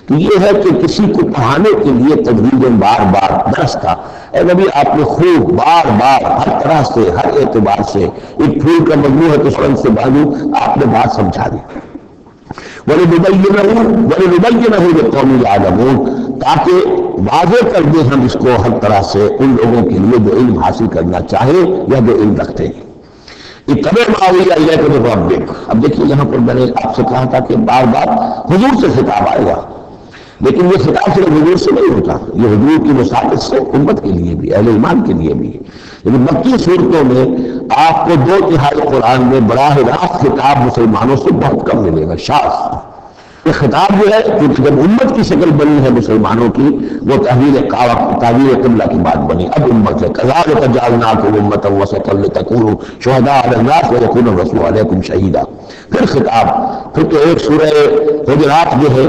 تو یہ ہے کہ کسی کو پڑھانے کے لیے تدریجاً بار بار درس تھا. اے نبی آپ نے خوب بار بار ہر طرح سے، ہر اعتبار سے، ایک پھول کا مجموع ہے تو سرنگ سے بازو آپ نے بات سمجھا دی. وَلِنُبَيِّنَهُ لِقَوْمٍ يَعْلَمُونَ، تاکہ واضح کر دیں ہم اس کو ہر طرح سے ان لوگوں کے لیے جو علم حاصل کرنا چاہے یا جو علم رکھتے ہیں. اتبع ما اوحی الیک من ربک، اب دیکھیے یہاں پر میں نے آپ سے کہا تھا کہ بار بار حضور سے خطاب آئے گا، لیکن یہ خطاب صرف حضور سے نہیں ہوتا، یہ حضور کی مساعدت سے امت کے لیے بھی، اہل ایمان کے لیے بھی. لیکن مکی صورتوں میں آپ کو 2/3 قرآن میں براہ راست خطاب مسلمانوں سے بہت کم ملے گا. شاذ یہ خطاب جو ہے کیونکہ جب امت کی شکل بنی ہے مسلمانوں کی، وہ تحویل قبلہ کی بات بنی. اب امت ہے کذالک جعلناکم امۃ وسطا لتکونوا شہداء علی الناس ویکون الرسول علیکم شہیدا. پھر خطاب، پھر تو ایک سورہ حجرات جو ہے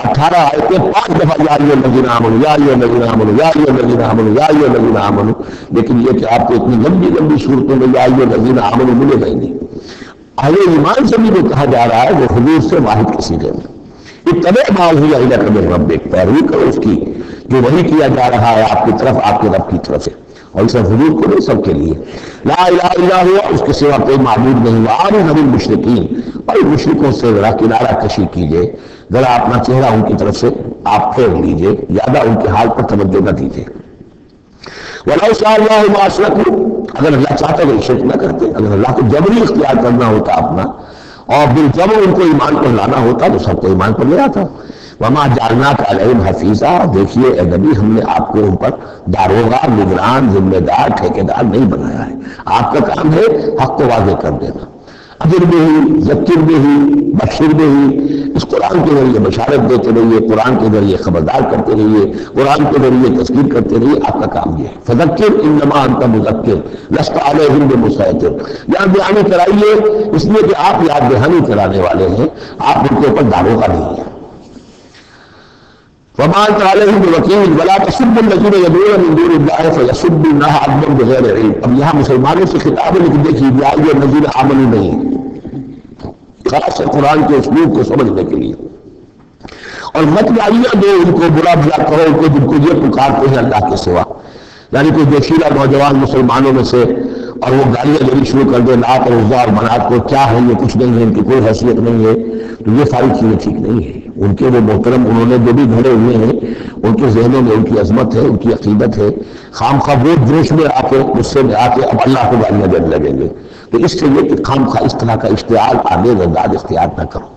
18 آیتیں 5 دفعہ یا ایھا الذین آمنوا یا ایھا الذین آمنوا یا ایھا الذین آمنوا یا ایھا الذین آمنوا. لیکن یہ کہ آپ کو اتنی لمبی لمبی صورتوں میں یا ایھا الذین آمنوا ملے گا ہی نہیں. اہل ایمان سے بھی جو کہا جا رہا ہے وہ حضور سے واحد کے صیغے میں. اتبع ما اوحی الیک من ربک، پیروی کرو اس کی جو وحی کیا جا رہا ہے آپ کی طرف، آپ کے رب کی طرف سے. اور اس حضور کو نہیں، سب کے لیے. لا الہ الا ہوا، اس کے سوا کوئی معبود نہیں. وآمنوا بالمشرکین، اور مشرکوں سے ذرا کنارہ کشی کیجیے، ذرا اپنا چہرہ ان کی طرف سے آپ پھیر لیجیے، زیادہ ان کے حال پر توجہ نہ دیجیے. وَلَوْ شَاءَ اللَّهُ مَا أَشْرَكُوا، اگر اللہ چاہتا تو شرک نہ کرتے. اگر اللہ کو جبری اختیار کرنا ہوتا اپنا اور بالجبر ان کو ایمان پر لانا ہوتا تو سب کو ایمان پر لے آتا. وَمَا جَعَلْنَاكَ عَلَيْهِمْ حَفِيظًا، دیکھیے اے نبی ہم نے آپ کو ان پر داروغہ، نگران، ذمہ دار، ٹھیکیدار نہیں بنایا ہے. آپ کا کام ہے حق کو واضح کر دینا. اجر بھی ہی، ذکر بھی ہی، بشر بھی ہی. اس قرآن کے ذریعے بشارت دیتے رہیے، قرآن کے ذریعے خبردار کرتے رہیے، قرآن کے ذریعے تذکیر کرتے رہیے. آپ کا کام یہ ہے. فذکر انما انت مذکر لست علیہم بمسیطر. یاد دہانی کرائیے اس لیے کہ آپ یاد دہانی کرانے والے ہیں، آپ ان کے اوپر داروغہ نہیں ہیں. وما انت علیہم بوکیل ولا تسبوا الذین یدعون من دون اللہ فیسبوا اللہ عدوا بغیر علم. اب یہاں مسلمانوں سے خطاب ہے، لیکن دیکھیے یا ایھا الذین آمنوا نہیں، خاص قرآن کے اسلوب کو سمجھنے کے لیے. اور مت گالیاں دو ان کو، برا بھلا کرو ان کو جن کو یہ پکارتے ہیں اللہ کے سوا. یعنی کوئی جوشیلا نوجوان مسلمانوں میں سے اور وہ گالیاں دینی شروع کر دے لات اور عزا اور منات کو، کیا ہے یہ، کچھ نہیں ہے، ان کی کوئی حیثیت نہیں ہے، تو یہ ساری چیزیں ٹھیک نہیں ہے۔ ان کے وہ محترم انہوں نے جو بھی گھڑے ہوئے ہیں، ان کے ذہنوں میں ان کی عظمت ہے، ان کی عقیدت ہے، خام خواہ وہ جوش میں آ کے غصے میں آ کے اب اللہ کو گالیاں دینے لگیں گے۔ تو اس سے یہ کہ خام خواہ اس طرح کا اشتعال آگے زداد اختیار نہ کرو۔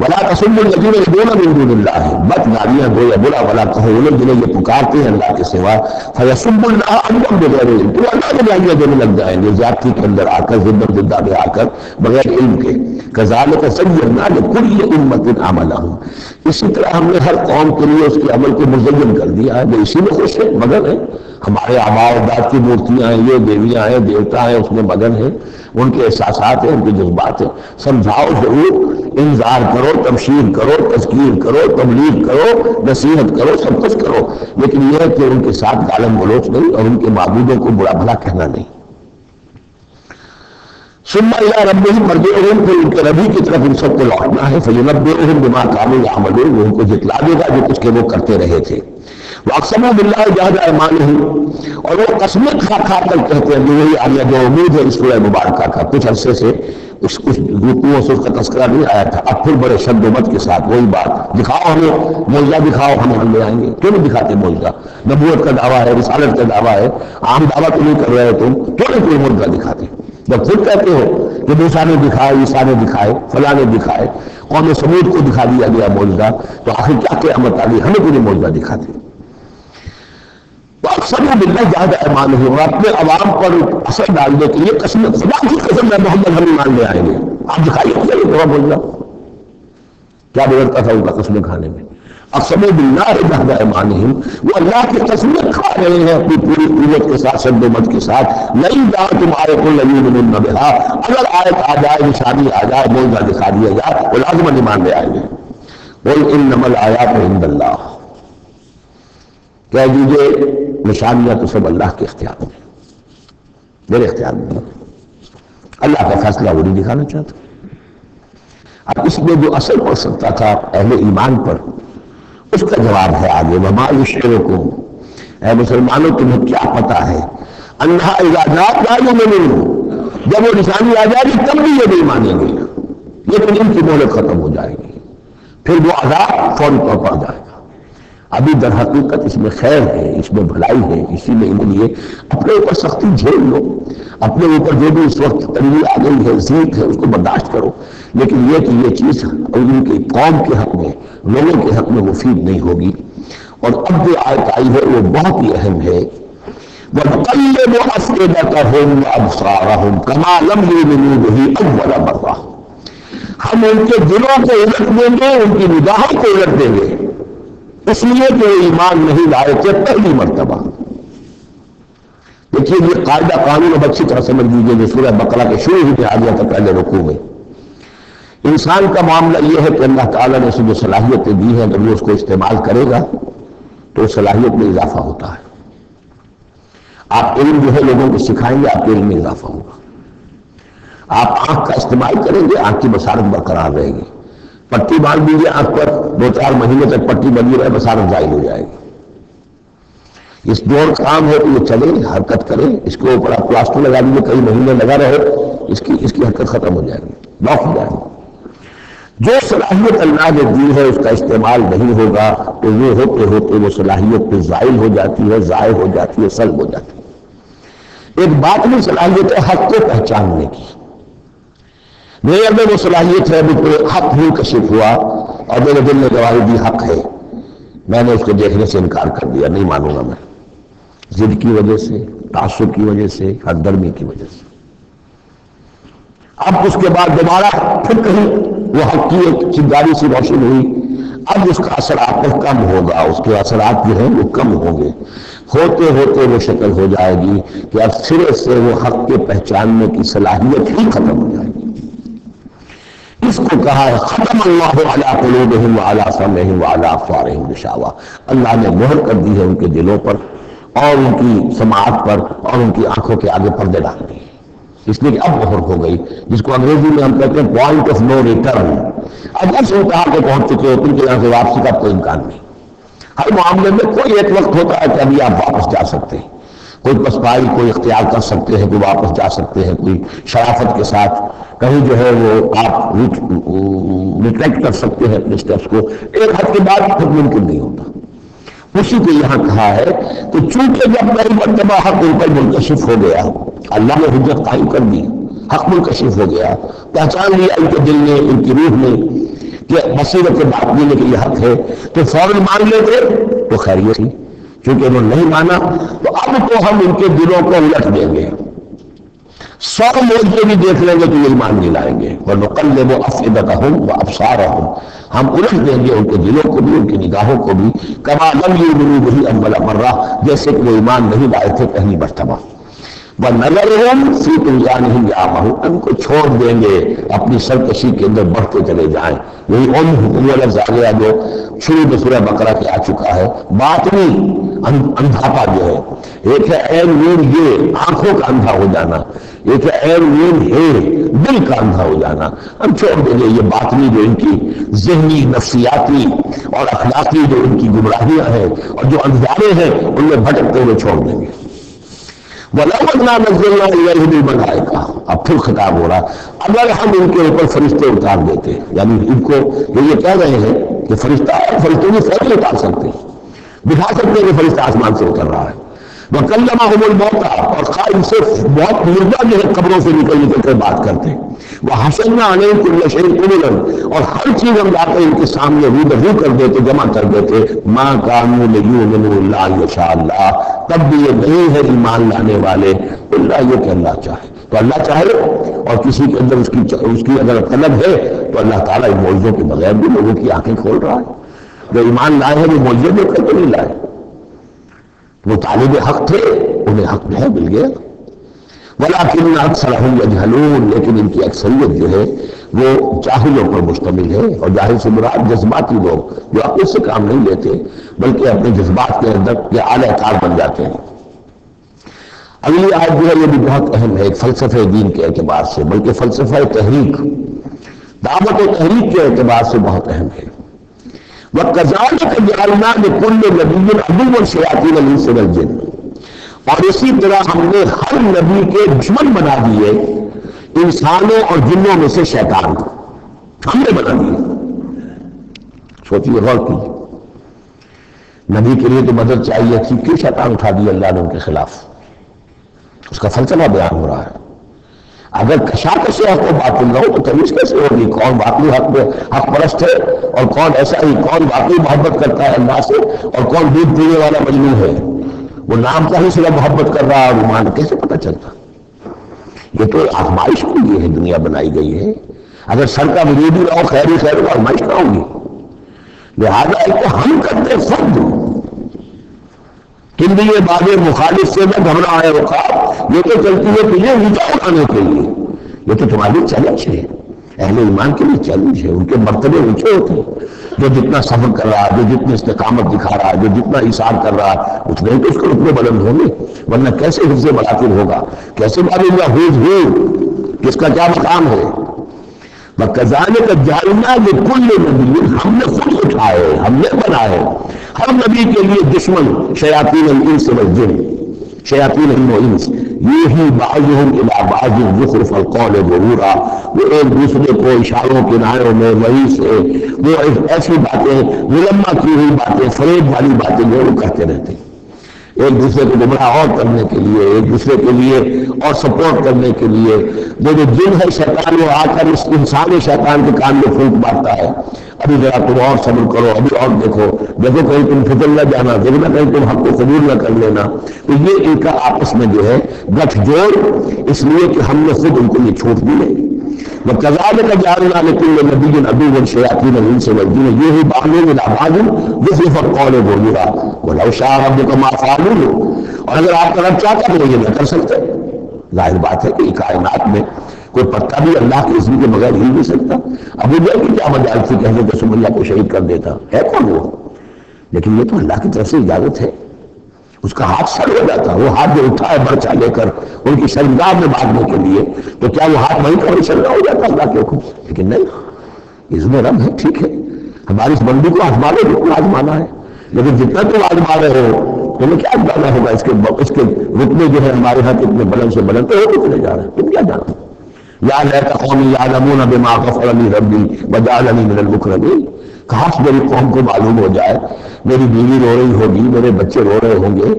ولا تسبوا الذين يدعون من دون الله، مت گالیاں دو یا برا بلا کہو انہیں جنہیں یہ پکارتے ہیں اللہ کے سوا، فیسبوا الله عدوا بغیر علم، تو اللہ کو گالیاں دینے لگ جائیں گے زیادتی کے اندر آ کر، ضد میں آ کر، بغیر علم کے۔ كذلك زينا لكل امة عملهم، اسی طرح ہم نے ہر قوم کے لیے اس کے عمل کو مزین کر دیا ہے، وہ اسی میں خوش ہے، مگن ہے۔ ہمارے آباء و اجداد کی مورتیاں ہیں، یہ دیویاں ہیں، دیوتا ہیں، اس میں مگن ہیں، ان کے احساسات ہیں، ان کے جذبات ہیں۔ سمجھاؤ ضرور، انذار کرو، تبشیر کرو، تذکیر کرو، تبلیغ کرو، نصیحت کرو، سب کچھ کرو، لیکن یہ ہے کہ ان کے ساتھ گالم گلوچ نہیں اور ان کے معبودوں کو برا بھلا کہنا نہیں۔ ثم الى ربهم مرجعهم، پھر ان کے ربی کی طرف ان سب کو لوٹنا ہے، فینبئهم بما كانوا يعملون، وہ ان کو جتلا دے گا جو کچھ کہ وہ کرتے رہے تھے۔ واقسموا بالله جهد ايمانهم، اور وہ قسمیں کھا کھا کر کہتے ہیں، وہی آیا جو امید ہے اس سورہ مبارکہ کا، کچھ عرصے سے کچھ رکوعوں سے اس کا تذکرہ نہیں آیا تھا، اب پھر بڑے شد و مت کے ساتھ وہی بات، دکھاؤ ہمیں معجزہ، دکھاؤ ہم مان لے آئیں گے۔ کیوں نہیں دکھاتے معجزہ؟ نبوت کا دعویٰ ہے، رسالت کا دعویٰ ہے، عام دعویٰ تو نہیں کر رہے تم، کیوں نہیں کوئی معجزہ دکھاتے؟ جب خود کہتے ہو کہ موسیٰ نے دکھائے، عیسیٰ نے دکھائے، فلاں نے دکھائے، قوم سمود کو دکھا دیا گیا معجزہ، تو آخر کیا قیامت آ گئی؟ ہمیں کوئی معجزہ دکھاتے۔ واقسموا بالله جهد ايمانهم، اور اپنے عوام پر اثر ڈالنے کے لیے قسم، خدا کی قسم میں محمد ہم ایمان لے آئیں گے، آپ دکھائیے مجھے یہ تھوڑا معجزہ۔ کیا بگڑتا تھا ان کا قسمیں کھانے میں؟ اقسموا بالله جهد ايمانهم، وہ اللہ کی قسمیں کھا رہے ہیں اپنی پوری قوت کے ساتھ، شد و مت کے ساتھ، لئن جاءتهم آیۃ لَیُؤْمِنُنَّ بِهَا، اگر آیت آ جائے، نشانی آ جائے، معجزہ دکھا دیا جائے، وہ لازماً ایمان لے آئیں گے۔ قل انما الآیات عند اللہ، کہہ دیجیے نشانیاں تو سب اللہ کے اختیار میں، میرے اختیار میں نہیں، اللہ کا فیصلہ وہ نہیں دکھانا چاہتا۔ اب اس میں جو اثر پڑ سکتا تھا اہل ایمان پر، اس کا جواب ہے آگے، وما یشعرکم، اے مسلمانوں تمہیں کیا پتا ہے، انہا اذا جاءت لا یؤمنون، جب وہ نشانی آ جائے گی تب بھی یہ نہیں مانیں گے، لیکن ان کی مہلت ختم ہو جائے گی، پھر وہ عذاب فوری طور پر جائے گا۔ ابھی در حقیقت اس میں خیر ہے، اس میں بھلائی ہے، اسی میں لیے اپنے اوپر سختی جھیل لو، اپنے اوپر جو بھی اس وقت تنگی آ گئی ہے، ضیق ہے، اس کو برداشت کرو، لیکن یہ کہ یہ چیز ان کی قوم کے حق میں، لوگوں کے حق میں مفید نہیں ہوگی۔ اور اب جو آیت آئی ہے وہ بہت ہی اہم ہے، وَنُقَلِّبُ أَفْئِدَتَهُمْ وَأَبْصَارَهُمْ كَمَا لَمْ يُؤْمِنُوا بِهِ أَوَّلَ مَرَّةٍ، ہم ان کے دلوں کو الٹ دیں گے، ان کی نگاہوں کو الٹ دیں گے، اس لیے کہ وہ ایمان نہیں لائے تھے پہلی مرتبہ۔ دیکھیے یہ قاعدہ قانون اب اچھی طرح سمجھ لیجیے، جو سورہ بقرہ کے شروع ہی میں آ گیا تھا پہلے رکوع میں۔ انسان کا معاملہ یہ ہے کہ اللہ تعالیٰ نے اسے جو صلاحیتیں دی ہیں، اگر وہ اس کو استعمال کرے گا تو صلاحیت میں اضافہ ہوتا ہے۔ آپ علم جو ہے لوگوں کو سکھائیں گے، آپ کے علم میں اضافہ ہوگا۔ آپ آنکھ کا استعمال کریں گے، آنکھ کی بصارت برقرار رہے گی۔ پٹی باندھ دیجیے آنکھ پر، 2-4 مہینے تک پٹی بنی رہے، بصارت ظاہر ہو جائے گی۔ اس دور کام ہے کہ یہ چلے، حرکت کرے، اس کے اوپر آپ پلاسٹر لگا دیجیے، کئی مہینے لگا رہے، اس کی حرکت ختم ہو جائے گی، لاک ہو جائے گی۔ جو صلاحیت اللہ نے دی ہے اس کا استعمال نہیں ہوگا تو وہ ہوتے ہوتے وہ صلاحیت پہ زائل ہو جاتی ہے، ضائع ہو جاتی ہے، سلب ہو جاتی ہے۔ ایک باطنی صلاحیت ہے حق کو پہچاننے کی، میرے اندر وہ صلاحیت ہے، کوئی حق ہی کشف ہوا اور میرے دل نے گواہی دی حق ہے، میں نے اس کو دیکھنے سے انکار کر دیا، نہیں مانوں گا میں، ضد کی وجہ سے، تعصب کی وجہ سے، ہردرمی کی وجہ سے۔ اب اس کے بعد دوبارہ پھر کہیں وہ حق کی ایک چنگاری سی روشن ہوئی، اب اس کا اثر آپ پر کم ہوگا، اس کے اثرات جو ہیں وہ کم ہوں گے، ہوتے ہوتے وہ شکل ہو جائے گی کہ اب سرے سے وہ حق کے پہچاننے کی صلاحیت ہی ختم ہو جائے گی۔ اس کو کہا ہے ختم اللہ علی قلوبہم وعلی سمعہم وعلی ابصارہم غشاوہ، اللہ نے مہر کر دی ہے ان کے دلوں پر اور ان کی سماعت پر اور ان کی آنکھوں کے آگے پردے ڈال دیے، اس لیے کہ اب مہر ہو گئی، جس کو انگریزی میں ہم کہتے ہیں پوائنٹ آف نو ریٹرن۔ اب اس انتہا پہ پہنچ چکے ہو، ان کے یہاں سے واپسی کا کوئی امکان نہیں۔ ہر معاملے میں کوئی ایک وقت ہوتا ہے کہ ابھی آپ واپس جا سکتے ہیں، کوئی پسپائی کوئی اختیار کر سکتے ہیں، کوئی واپس جا سکتے ہیں، کوئی شرافت کے ساتھ کہیں جو ہے وہ آپ ریٹریکٹ کر سکتے ہیں اپنے اسٹیپس کو، ایک حد کے بعد پھر ممکن نہیں ہوتا۔ اسی کو یہاں کہا ہے کہ چونکہ جب نئی مرتبہ حق ان پر منکشف ہو گیا، اللہ نے حجت قائم کر دی، حق منکشف ہو گیا، پہچان لیا ان کے دل نے، ان کی روح نے کہ بصیرت باطنی میں کہ یہ حق ہے، تو فوراً مان لیتے تو خیریت تھی۔ چونکہ انہوں نے نہیں مانا تو اب تو ہم ان کے دلوں کو الٹ دیں گے، 100 موجے بھی دیکھ لیں گے تو یہ ایمان نہیں لائیں گے۔ وَنُقَلِّبُ أَفْئِدَتَهُمْ وَأَبْصَارَهُمْ، ہم الٹ دیں گے ان کے دلوں کو بھی، ان کی نگاہوں کو بھی، كَمَا لَمْ يُؤْمِنُوا بِهِ أَوَّلَ مَرَّةٍ، جیسے کہ وہ ایمان نہیں لائے تھے پہلی مرتبہ۔ وَنَذَرُهُمْ فِي طُغْيَانِهِمْ يَعْمَهُونَ، ان کو چھوڑ دیں گے اپنی سرکشی کے اندر بڑھتے چلے جائیں۔ یہی وہ لفظ آ گیا جو شروع میں سورہ بقرہ کے آ چکا ہے، باطنی اندھاپا جو ہے، ایک ہے عین نور یہ آنکھوں کا اندھا ہو جانا، ایک ہے عین نور ہے دل کا اندھا ہو جانا، ہم چھوڑ دیں گے یہ باطنی جو ان کی ذہنی نفسیاتی اور اخلاقی جو ان کی گمراہیاں ہیں اور جو اندھیارے ہیں ان میں بھٹکتے ہوئے چھوڑ دیں گے۔ وَلَوْ أَنَّا نَزَّلْنَا إِلَيْهِمُ الْمَلَائِكَةَ، اب پھر خطاب ہو رہا، اگر ہم ان کے اوپر فرشتے اتار دیتے، یعنی ان کو یہ کہہ رہے ہیں کہ فرشتہ فرشتوں کی فوری اتار سکتے ہیں، دکھا سکتے ہیں کہ فرشتہ آسمان سے اتر رہا ہے۔ وَكَلَّمَهُمُ الْمَوْتَىٰ، اور قائم سے بہت مردہ جو ہے قبروں سے نکل کر بات کرتے ہیں۔ وَحَشَرْنَا عَلَيْهِمْ كُلَّ شَيْءٍ قُبُلًا، اور ہر چیز ہم لا کر ان کے سامنے رو در کر دیتے، جمع کر دیتے۔ مَا كَانُوا لِيُؤْمِنُوا إِلَّا أَن يَشَاءَ اللَّهُ، تب بھی یہ نہیں ہے ایمان لانے والے اللہ یہ کہ اللہ چاہے، تو اللہ چاہے اور کسی کے اندر اس کی اگر طلب ہے تو اللہ تعالیٰ ان معجزوں کے بغیر بھی لوگوں کی آنکھیں کھول رہا ہے۔ جو ایمان لائے ہیں وہ معجزے دیکھ کر تو نہیں لائے، وہ طالب حق تھے، انہیں حق جو ہے مل گیا۔ وَلَٰكِنَّ أَكْثَرَهُمْ يَجْهَلُونَ، لیکن ان کی اکثریت جو ہے وہ جاہلوں پر مشتمل ہے، اور جاہل سے مراد جذباتی لوگ جو عقل سے کام نہیں لیتے بلکہ اپنے جذبات کے اندر یہ اعلی کار بن جاتے ہیں۔ اگلی آیت جو ہے یہ بھی بہت اہم ہے، ایک فلسفہ دین کے اعتبار سے، بلکہ فلسفہ تحریک، دعوت و تحریک کے اعتبار سے بہت اہم ہے۔ وَكَذَلِكَ جَعَلْنَا لِكُلِّ نَبِيٍّ عَدُوًّا شَيَاطِينَ الْإِنسِ وَالْجِنِّ، اور اسی طرح ہم نے ہر نبی کے دشمن بنا دیے انسانوں اور جنوں میں سے شیطان کو، ہم نے بنا دیے۔ سوچیے، غور کیجیے، نبی کے لیے تو مدد چاہیے تھی، کیوں شیطان اٹھا دیا اللہ نے ان کے خلاف؟ اس کا فلسفہ بیان ہو رہا ہے۔ اگر کشاکش حق و باطل نہ ہو تو تمیز کیسے ہوگی کون واقعی حق پرست ہے اور کون ایسا ہی، کون واقعی محبت کرتا ہے اللہ سے اور کون دودھ پینے والا مجنون ہے؟ وہ نام کا ہی صرف محبت کر رہا ہے اور ایمان کیسے پتہ چلتا؟ یہ تو آزمائش کے لیے ہے دنیا بنائی گئی ہے۔ اگر سر کا وجود ہی نہ ہو، خیر ہی خیر ہو، آزمائش نہ ہوگی۔ لہٰذا ایک تو ہم کرتے خود تم بھی یہ باتیں مخالف سے نہ گھبراہ رخاب، یہ تو چلتی ہے تجھے اونچا اٹھانے کے لیے، یہ تو تمہاری چیلنج ہے، اہل ایمان کے لیے چیلنج ہے۔ ان کے مرتبے اونچے ہوتے ہیں، جو جتنا صبر کر رہا ہے، جو جتنی استقامت دکھا رہا ہے، جو جتنا ایثار کر رہا ہے، اتنے ہی تو اس کے رتبے بلند ہوں گے، ورنہ کیسے حفظ مراتب ہوگا؟ کیسے معلوم ہوگا ہوز کس کا کیا مقام ہے؟ وَكَذَلِكَ جَعَلْنَا لِكُلِّ نَبِيٍّ، ہم نے خود اٹھائے، ہم نے بنائے ہر نبی کے لیے دشمن شیاطین الانس والجن، شیاطین الانس یوحی بعضهم الی بعض زخرف القول غرورا، وہ ایک دوسرے کو اشاروں کنایوں میں وحی سے وہ ایسی باتیں ملمہ کی ہوئی باتیں، فریب والی باتیں جو وہ کرتے رہتے ہیں، ایک دوسرے کو گمراہ اور کرنے کے لیے، ایک دوسرے کے لیے اور سپورٹ کرنے کے لیے۔ جو جن ہے شیطان وہ آ کر اس انسان شیطان کے کان میں پھونک مارتا ہے، ابھی ذرا تم اور صبر کرو، ابھی اور دیکھو کہیں تم فضل نہ جانا، دیکھنا کہیں تم حق کو قبول نہ کر لینا۔ تو یہ ان کا آپس میں جو ہے گٹھ جوڑ، اس لیے کہ ہم نے خود ان کو یہ چھوٹ دی نہیں۔ وَكَذَلِكَ جَعَلْنَا لِكُلِّ نَبِيٍّ عَدُوًّا شَيَاطِينَ الْإِنسِ وَالْجِنِّ يُوحِي بَعْضُهُمْ إِلَىٰ بَعْضٍ زُخْرُفَ الْقَوْلِ غُرُورًا وَلَوْ شَاءَ رَبُّكَ مَا فَعَلُوهُ، اور اگر آپ کا رب چاہتا تو یہ نہ کر سکتے۔ ظاہر بات ہے کہ کائنات میں کوئی پتا بھی اللہ کے اذن کے بغیر ہل نہیں سکتا۔ ابو جہل کی کیا مجال تھی کہ حضرت رسول اللہ کو شہید کر دیتا ہے کون وہ؟ لیکن یہ تو اللہ کی طرف سے اجازت ہے، اس کا ہاتھ سر ہو جاتا، وہ ہاتھ جو اٹھا ہے برچہ لے کر ان کی شرمگاہ میں باندھنے کے لیے، تو کیا وہ ہاتھ وہیں پر شرمگاہ ہو جاتا اللہ کے حکم سے؟ لیکن نہیں، اذن رب ہے، ٹھیک ہے ہماری اس بندی کو آزما لو، جتنا آزمانا ہے، لیکن جتنا تم آزما رہے ہو تمہیں کیا جانا ہوگا اس کے رتبے جو ہے ہمارے ہاں کتنے بلند سے بلند تو ہوتے چلے جا رہے ہیں، تم کیا جانا؟ یا لیت قومی یعلمون بما غفر لی ربی وجعلنی من المکرمین، کاش میری قوم کو معلوم ہو جائے، میری بیوی رو رہی ہوگی، میرے بچے رو رہے ہوں گے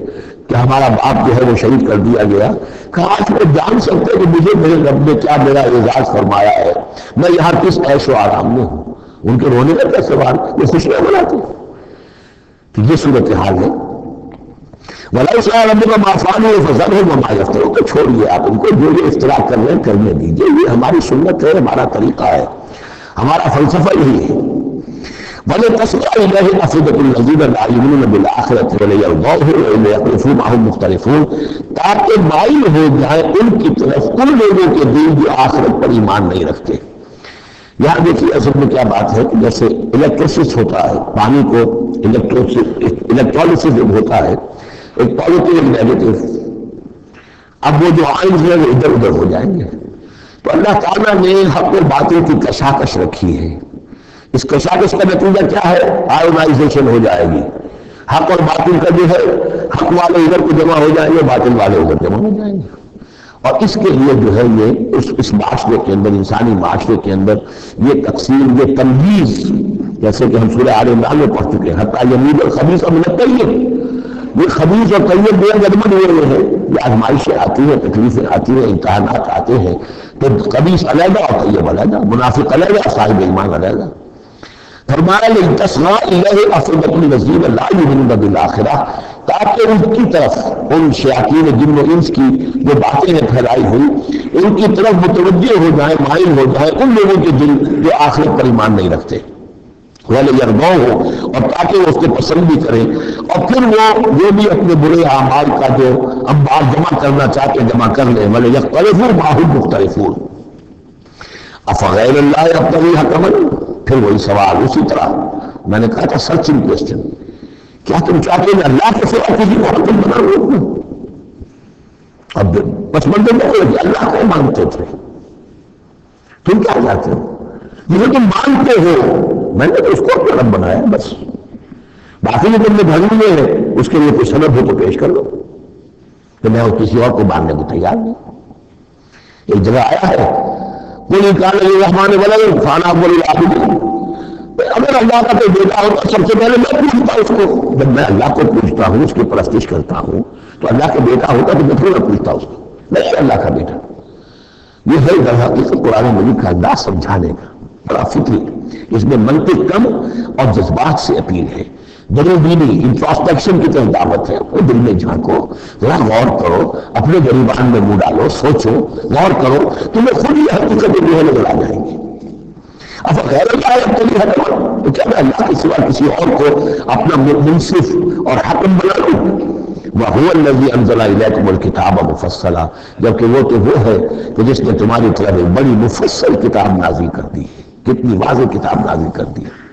کہ ہمارا باپ جو ہے وہ شہید کر دیا گیا، کاش وہ جان سکتے کہ مجھے میرے رب نے کیا میرا اعزاز فرمایا ہے، میں یہاں کس عیش و آرام میں ہوں۔ ان کے رونے کا کیا سوال، وہ خوشیاں مناتے ہیں۔ تو یہ صورتحال ہے۔ وَلَوْ شَاءَ رَبُّكَ مَا فَعَلُوهُ فَذَرْهُمْ وَمَا يَفْتَرُونَ، تو چھوڑیے آپ ان کو، جو یہ افتراء کر رہے ہیں کرنے دیجیے، یہ ہماری سنت ہے، ہمارا طریقہ ہے، ہمارا فلسفہ یہی ہے۔ وَلِتَسْمَعَ إِلَيْهِ أَفْئِدَةُ الَّذِينَ لَا يُؤْمِنُونَ بِالْآخِرَةِ وَلِيَرْضَوْهُ وَلِيَخْلُفُوا مَا هُمْ مُخْتَلِفُونَ، تاکہ مائل ہو جائیں ان کی طرف ان لوگوں کے دل جو آخرت پر ایمان نہیں رکھتے۔ یہاں دیکھیے اصل میں کیا بات ہے کہ جیسے الیکٹریسس ہوتا ہے، پانی کو الیکٹرولسس جب ہوتا ہے، ایک پازیٹیو ایک نیگیٹو، اب وہ جو آئنز ہیں وہ ادھر ادھر ہو جائیں گے۔ تو اللہ تعالیٰ نے حق و باطل کی کشاکش رکھی ہے، اس کشاکش کا نتیجہ کیا ہے؟ آئونائزیشن ہو جائے گی، حق اور باطل کا جو ہے، حق والے ادھر کو جمع ہو جائیں گے، باطل والے ادھر جمع ہو جائیں گے۔ اور اس کے لیے جو ہے یہ اس معاشرے کے اندر، انسانی معاشرے کے اندر یہ تقسیم، یہ تمییز، جیسے کہ ہم سورہ آل عمران میں پڑھ چکے ہیں، حتی یمیز الخبیث من الطیب، یہ خبیث اور طیب بے گدمن ہوئے ہیں، یہ آزمائشیں آتی ہیں، تکلیفیں آتی ہیں، امتحانات آتے ہیں، تو خبیث علیحدہ اور طیب علیحدہ، منافق علیحدہ، صاحب ایمان علیحدہ۔ فرمایا لِتَسْمَعَ إِلَيْهِ أَفْئِدَةُ الَّذِينَ لَا يُؤْمِنُونَ بِالْآخِرَةِ، تاکہ ان کی طرف، ان شیاطین جن و انس کی جو باتیں ہیں پھیلائی ہوئی، ان کی طرف متوجہ ہو جائیں، مائل ہو جائیں ان لوگوں کے دل جو آخرت پر ایمان نہیں رکھتے، وَلِيَرْضَوْهُ، اور تاکہ وہ اس کو پسند بھی کریں، اور پھر وہ جو بھی اپنے برے اعمال کا جو انبار جمع کرنا چاہتے جمع کر لیں، وَلِيَخْتَلِفُوا مَا هُمْ مُخْتَلِفُونَ أَفَغَيْرَ اللَّهِ يَبْتَغِي حَكَمًا، پھر وہی سوال اسی طرح میں نے کہا تھا سرچنگ کوسچن، کیا تم چاہتے ہیں اللہ کے سوا کسی کو حکم بنا رہے؟ اب بچپن میں کہ اللہ کو مانتے تھے، تم کیا چاہتے ہو؟ جسے تم مانتے ہو، میں نے تو اس کو اپنا رب بنایا بس، باقی جو تم نے بھرنی ہے اس کے لیے کوئی سبب ہو تو پیش کر لو، تو میں کسی اور کو ماننے کو تیار نہیں۔ ایک جگہ آیا ہے قُلْ إِنْ كَانَ لِلرَّحْمَٰنِ وَلَدٌ فَأَنَا أَوَّلُ الْعَابِدِينَ، اگر اللہ کا کوئی بیٹا ہوتا سب سے پہلے میں پوچھتا اس کو، جب میں اللہ کو پوچھتا ہوں، اس کی پرستش کرتا ہوں، تو اللہ کا بیٹا ہوتا تو میں تھوڑا پوچھتا اس کو، نہیں اللہ کا بیٹا۔ یہ ہے در حقیقت قرآن مجید کا انداز سمجھانے کا، بڑا فطری، اس میں منطق کم اور جذبات سے اپیل ہے، دل دینی انٹراسپیکشن کی طرف دعوت ہے، وہ دل میں جھانکو، ذرا غور کرو، اپنے گریبان میں منہ ڈالو، سوچو، غور کرو، تمہیں خود یہ حقیقتیں جو ہے نظر آ جائیں گی۔ اب غیر اللہ یبتغی حکما، تو کیا میں اللہ کے سوا کسی اور کو اپنا منصف اور حکم بنا لوں؟ وَهُوَ الَّذِي أَنزَلَ إِلَيْكُمُ الْكِتَابَ مُفَصَّلًا، جبکہ وہ تو وہ ہے کہ جس نے تمہاری طرف ایک بڑی مفصل کتاب نازل کر دی ہے، کتنی واضح کتاب نازل کر دی ہے۔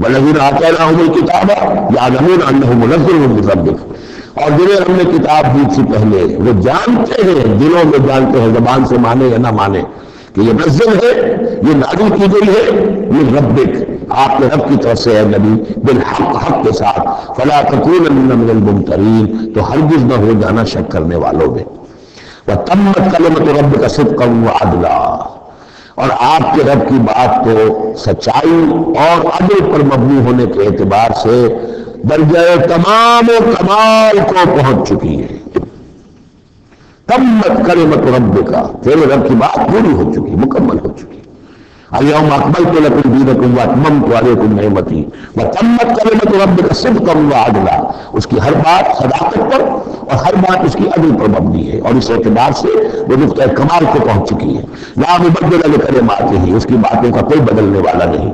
وَالَّذِينَ آتَيْنَاهُمُ الْكِتَابَ يَعْلَمُونَ أَنَّهُ مُنَزَّلٌ مِّن رَّبِّكَ، اور جنہیں ہم نے کتاب دی تھی پہلے وہ جانتے ہیں، دلوں میں جانتے ہیں، زبان سے مانے یا نہ مانے کہ یہ منزل ہے، یہ نازل کی گئی ہے، یہ ربک، آپ کے رب کی طرف سے ہے نبی، بالحق، حق کے ساتھ، فلا تکونن من الممترین، تو ہرگز نہ ہو جانا شک کرنے والوں میں۔ وتمت کلمۃ ربک صدقا وعدلا، اور آپ کے رب کی بات تو سچائی اور عدل پر مبنی ہونے کے اعتبار سے درجہ تمام و کمال کو پہنچ چکی ہے۔ تمت کلمۃ ربک، تیرے رب کی بات پوری ہو چکی، مکمل ہو چکی۔ الیوم اکملت لکم دینکم واتممت علیکم نعمتی وتمت کلمۃ ربک صدقا وعدلا، اس کی ہر بات صداقت پر اور ہر بات اس کی عدل پر مبنی ہے، اور اس اعتبار سے وہ نقطۂ کمال کو پہنچ چکی ہے۔ لا مبدل لکلماتہ، اس کی باتوں کا کوئی بدلنے والا نہیں۔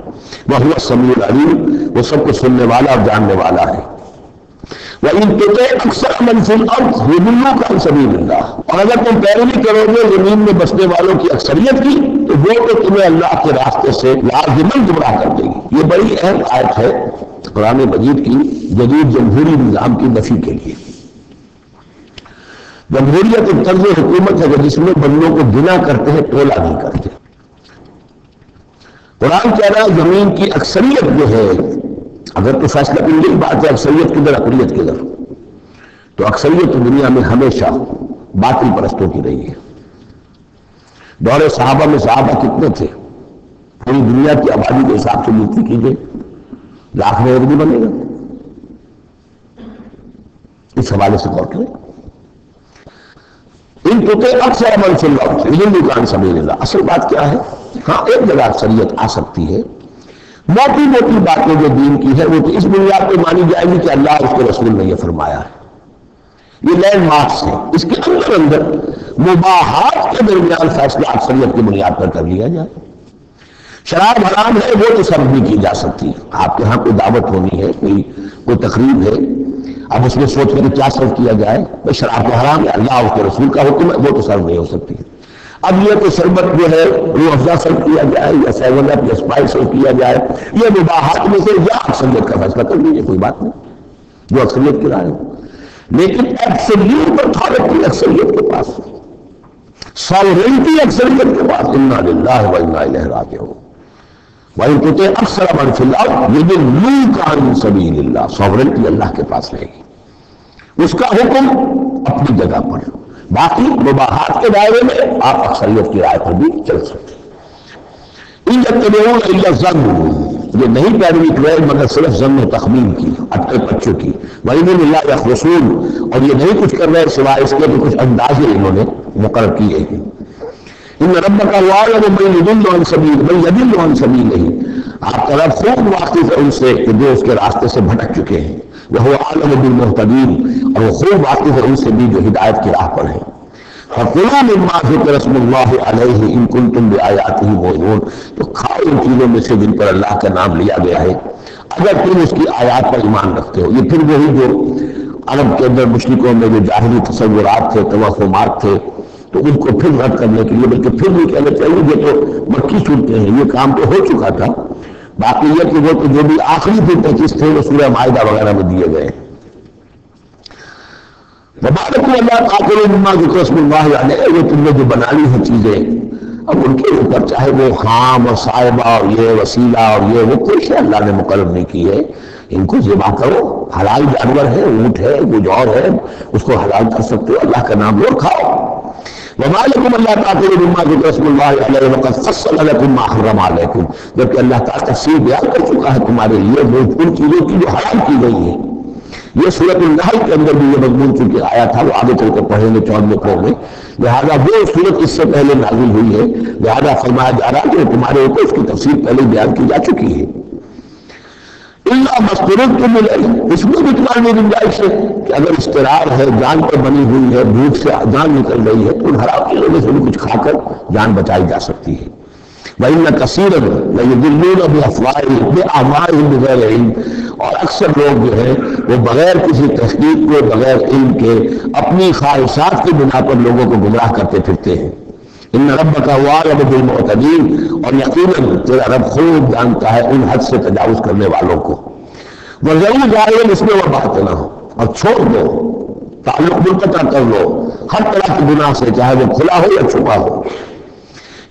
وہو السمیع العلیم، وہ سب کو سننے والا اور جاننے والا ہے۔ وَإِن تُطِعْ أَكْثَرَ مَنْ فِي الْأَرْضِ يُضِلُّوكَ عَنْ سَبِيلِ اللَّهِ، اور اگر تم پیروی کرو گے زمین میں بسنے والوں کی اکثریت کی تو وہ تو تمہیں اللہ کے راستے سے لازماً گمراہ کر دے گی۔ یہ بڑی اہم آیت ہے قرآن مجید کی جدید جمہوری نظام کی نفی کے لیے۔ جمہوریت ایک طرز حکومت ہے جس میں بندوں کو گنا کرتے ہیں، تولا نہیں کرتے۔ قرآن کہہ رہا ہے زمین کی اکثریت جو ہے، اگر تو فیصلہ کرنے کی بات ہے اکثریت کدھر اقلیت کدھر، تو اکثریت دنیا میں ہمیشہ باطل پرستوں کی رہی ہے. دور صحابہ میں صحابہ کتنے تھے؟ پوری دنیا کی آبادی کے حساب سے گنتی کیجیے، لاکھ میں ایک بھی بنے گا. اس حوالے سے غور کریں. ان توتے اکثر من فی الارض یضلک عن سبیل اللہ. اصل بات کیا ہے؟ ہاں ایک جگہ اکثریت آ سکتی ہے، موٹی موٹی باتیں جو دین کی ہے وہ تو اس بنیاد پہ مانی جائے گی کہ اللہ اور اس کے رسول نے یہ فرمایا ہے. یہ لینڈ مارکس ہے. اس کے اندر اندر مباحات کے درمیان فیصلہ اکثریت کی بنیاد پر کر لیا جائے. شراب حرام ہے وہ تو سرو بھی کی جا سکتی ہے. آپ کے ہاں کوئی دعوت ہونی ہے، کوئی تقریب ہے، اب اس میں سوچ کر کیا سرو کیا جائے، بھائی شراب تو حرام ہے، اللہ اور اس کے رسول کا حکم ہے، وہ تو سرو نہیں ہو سکتی. اب یہ کہ شربت جو ہے روح افزا سرو کیا جائے یا 7 اپ یا اسپرائٹ سرو کیا جائے، یہ مباحات میں سے یا اکثریت کا فیصلہ کر لیجیے، کوئی بات نہیں، جو اکثریت کی رائے ہے. لیکن ایبسولوٹ اتھارٹی اکثریت کے پاس، ساورنٹی اکثریت کے پاس. انا للہ و انا الیہ راجعون. وَإِن تُطِعْ أَكْثَرَ مَن فِي الْأَرْضِ يُضِلُّوكَ عَن سَبِيلِ اللَّهِ. ساورنٹی اللہ کے پاس رہے گی، اس کا حکم اپنی جگہ پر. باقی مباحات کے دائرے میں آپ اکثریت کی رائے پر بھی چل سکتے ہیں. إِن يَتَّبِعُونَ إِلَّا الظَّنَّ. یہ نہیں پیروی کرے مگر صرف ظن و تخمین کی، اٹکل پچوں کی. وَإِنْ لَا يَخْرُصُونَ. اور یہ نہیں کچھ کر رہے سوائے اس کے کہ کچھ اندازے انہوں نے مقرر کیے ہیں. ان ربک هو اعلم من يضل عن سبیل من يضل عن سبیلہ. آپ کا رب خوب واقف ہے ان سے کہ جو اس کے راستے سے بھٹک چکے ہیں. وهو اعلم بالمهتدین. اور وہ خوب واقف ہے ان سے بھی جو ہدایت کی راہ پر ہیں. فَكُلُوا مِمَّا ذُكِرَ اسْمُ اللَّهِ عَلَيْهِ إِن كُنتُم بِآيَاتِهِ مُؤْمِنُونَ. تو کھاؤ ان چیزوں میں سے جن پر اللہ کا نام لیا گیا ہے اگر تم اس کی آیات پر ایمان رکھتے ہو. یہ پھر وہی جو عرب کے اندر مشرکوں میں جو جاہلی تصورات تھے، توہمات تھے، تو ان کو پھر رد کرنے کے لیے، بلکہ پھر بھی کہنا چاہیے یہ تو مکی صورتیں ہیں، یہ کام تو ہو چکا تھا. باقی یہ کہ وہ تو جو بھی آخری پھر 25 تھے وہ سورہ مائدہ وغیرہ میں دیے گئے. وَبَارَكُوا اللَّهُ تَعَالَى مِمَّا ذُكِرَ اسْمُ اللَّهِ عَلَيْهِ. وہ تم نے جو بنا لی ہیں چیزیں، اب ان کے اوپر چاہے وہ خام اور صائبہ اور یہ وسیلہ اور یہ وہ کوئی شے اللہ نے مقرر نہیں کی ہے، ان کو ذبح کرو. حلال جانور ہے، اونٹ ہے، کچھ اور ہے، اس کو حلال کر سکتے ہو، اللہ کا نام لو کھاؤ. وَمَا لَكُمْ أَلَّا تَعْقِلُوا مِمَّا ذُكِرَ اسْمُ اللَّهِ عَلَيْهِ وَقَدْ فَصَّلَ لَكُم مَّا حَرَّمَ عَلَيْكُمْ. جبکہ اللہ تعالیٰ تفصیل بیان کر چکا ہے تمہارے لیے وہ ان چیزوں کی جو حرام کی گئی ہیں. یہ سورۃ النحل کے اندر بھی یہ مضمون چونکہ آیا تھا، وہ آگے چل کے پڑھیں گے 14ویں پارے میں، لہذا وہ سورت اس سے پہلے نازل ہوئی ہے، لہذا فرمایا جا رہا کہ تمہارے اوپر اس کی تفصیل پہلے بیان کی جا چکی ہے. اللہ مسترتم الیہ. اس میں بھی تمہاری گنجائش ہے کہ اگر استرار ہے، جان پر بنی ہوئی ہے، بھوک سے جان نکل رہی ہے، تو ان حرام چیزوں میں سے بھی کچھ کھا کر جان بچائی جا سکتی ہے. وَإِنَّ كَثِيرًا لَيُضِلُّونَ بِأَفْوَاهِهِمْ بِأَعْمَائِهِمْ بِغَيْرِ عِلْمٍ. اور اکثر لوگ جو ہیں وہ بغیر کسی تحقیق کے، بغیر علم کے، اپنی خواہشات کی بنا پر لوگوں کو گمراہ کرتے پھرتے ہیں. ان ربک هو اعلم بالمعتدین. اور یقیناً تیرا رب خوب جانتا ہے ان حد سے تجاوز کرنے والوں کو. وَذَرُوا ظَاهِرَ الْإِثْمِ وَبَاطِنَهُ. اور چھوڑ دو، تعلق منقطع کر لو ہر طرح کے گناہ سے، چاہے وہ کھلا ہو یا چھپا ہو.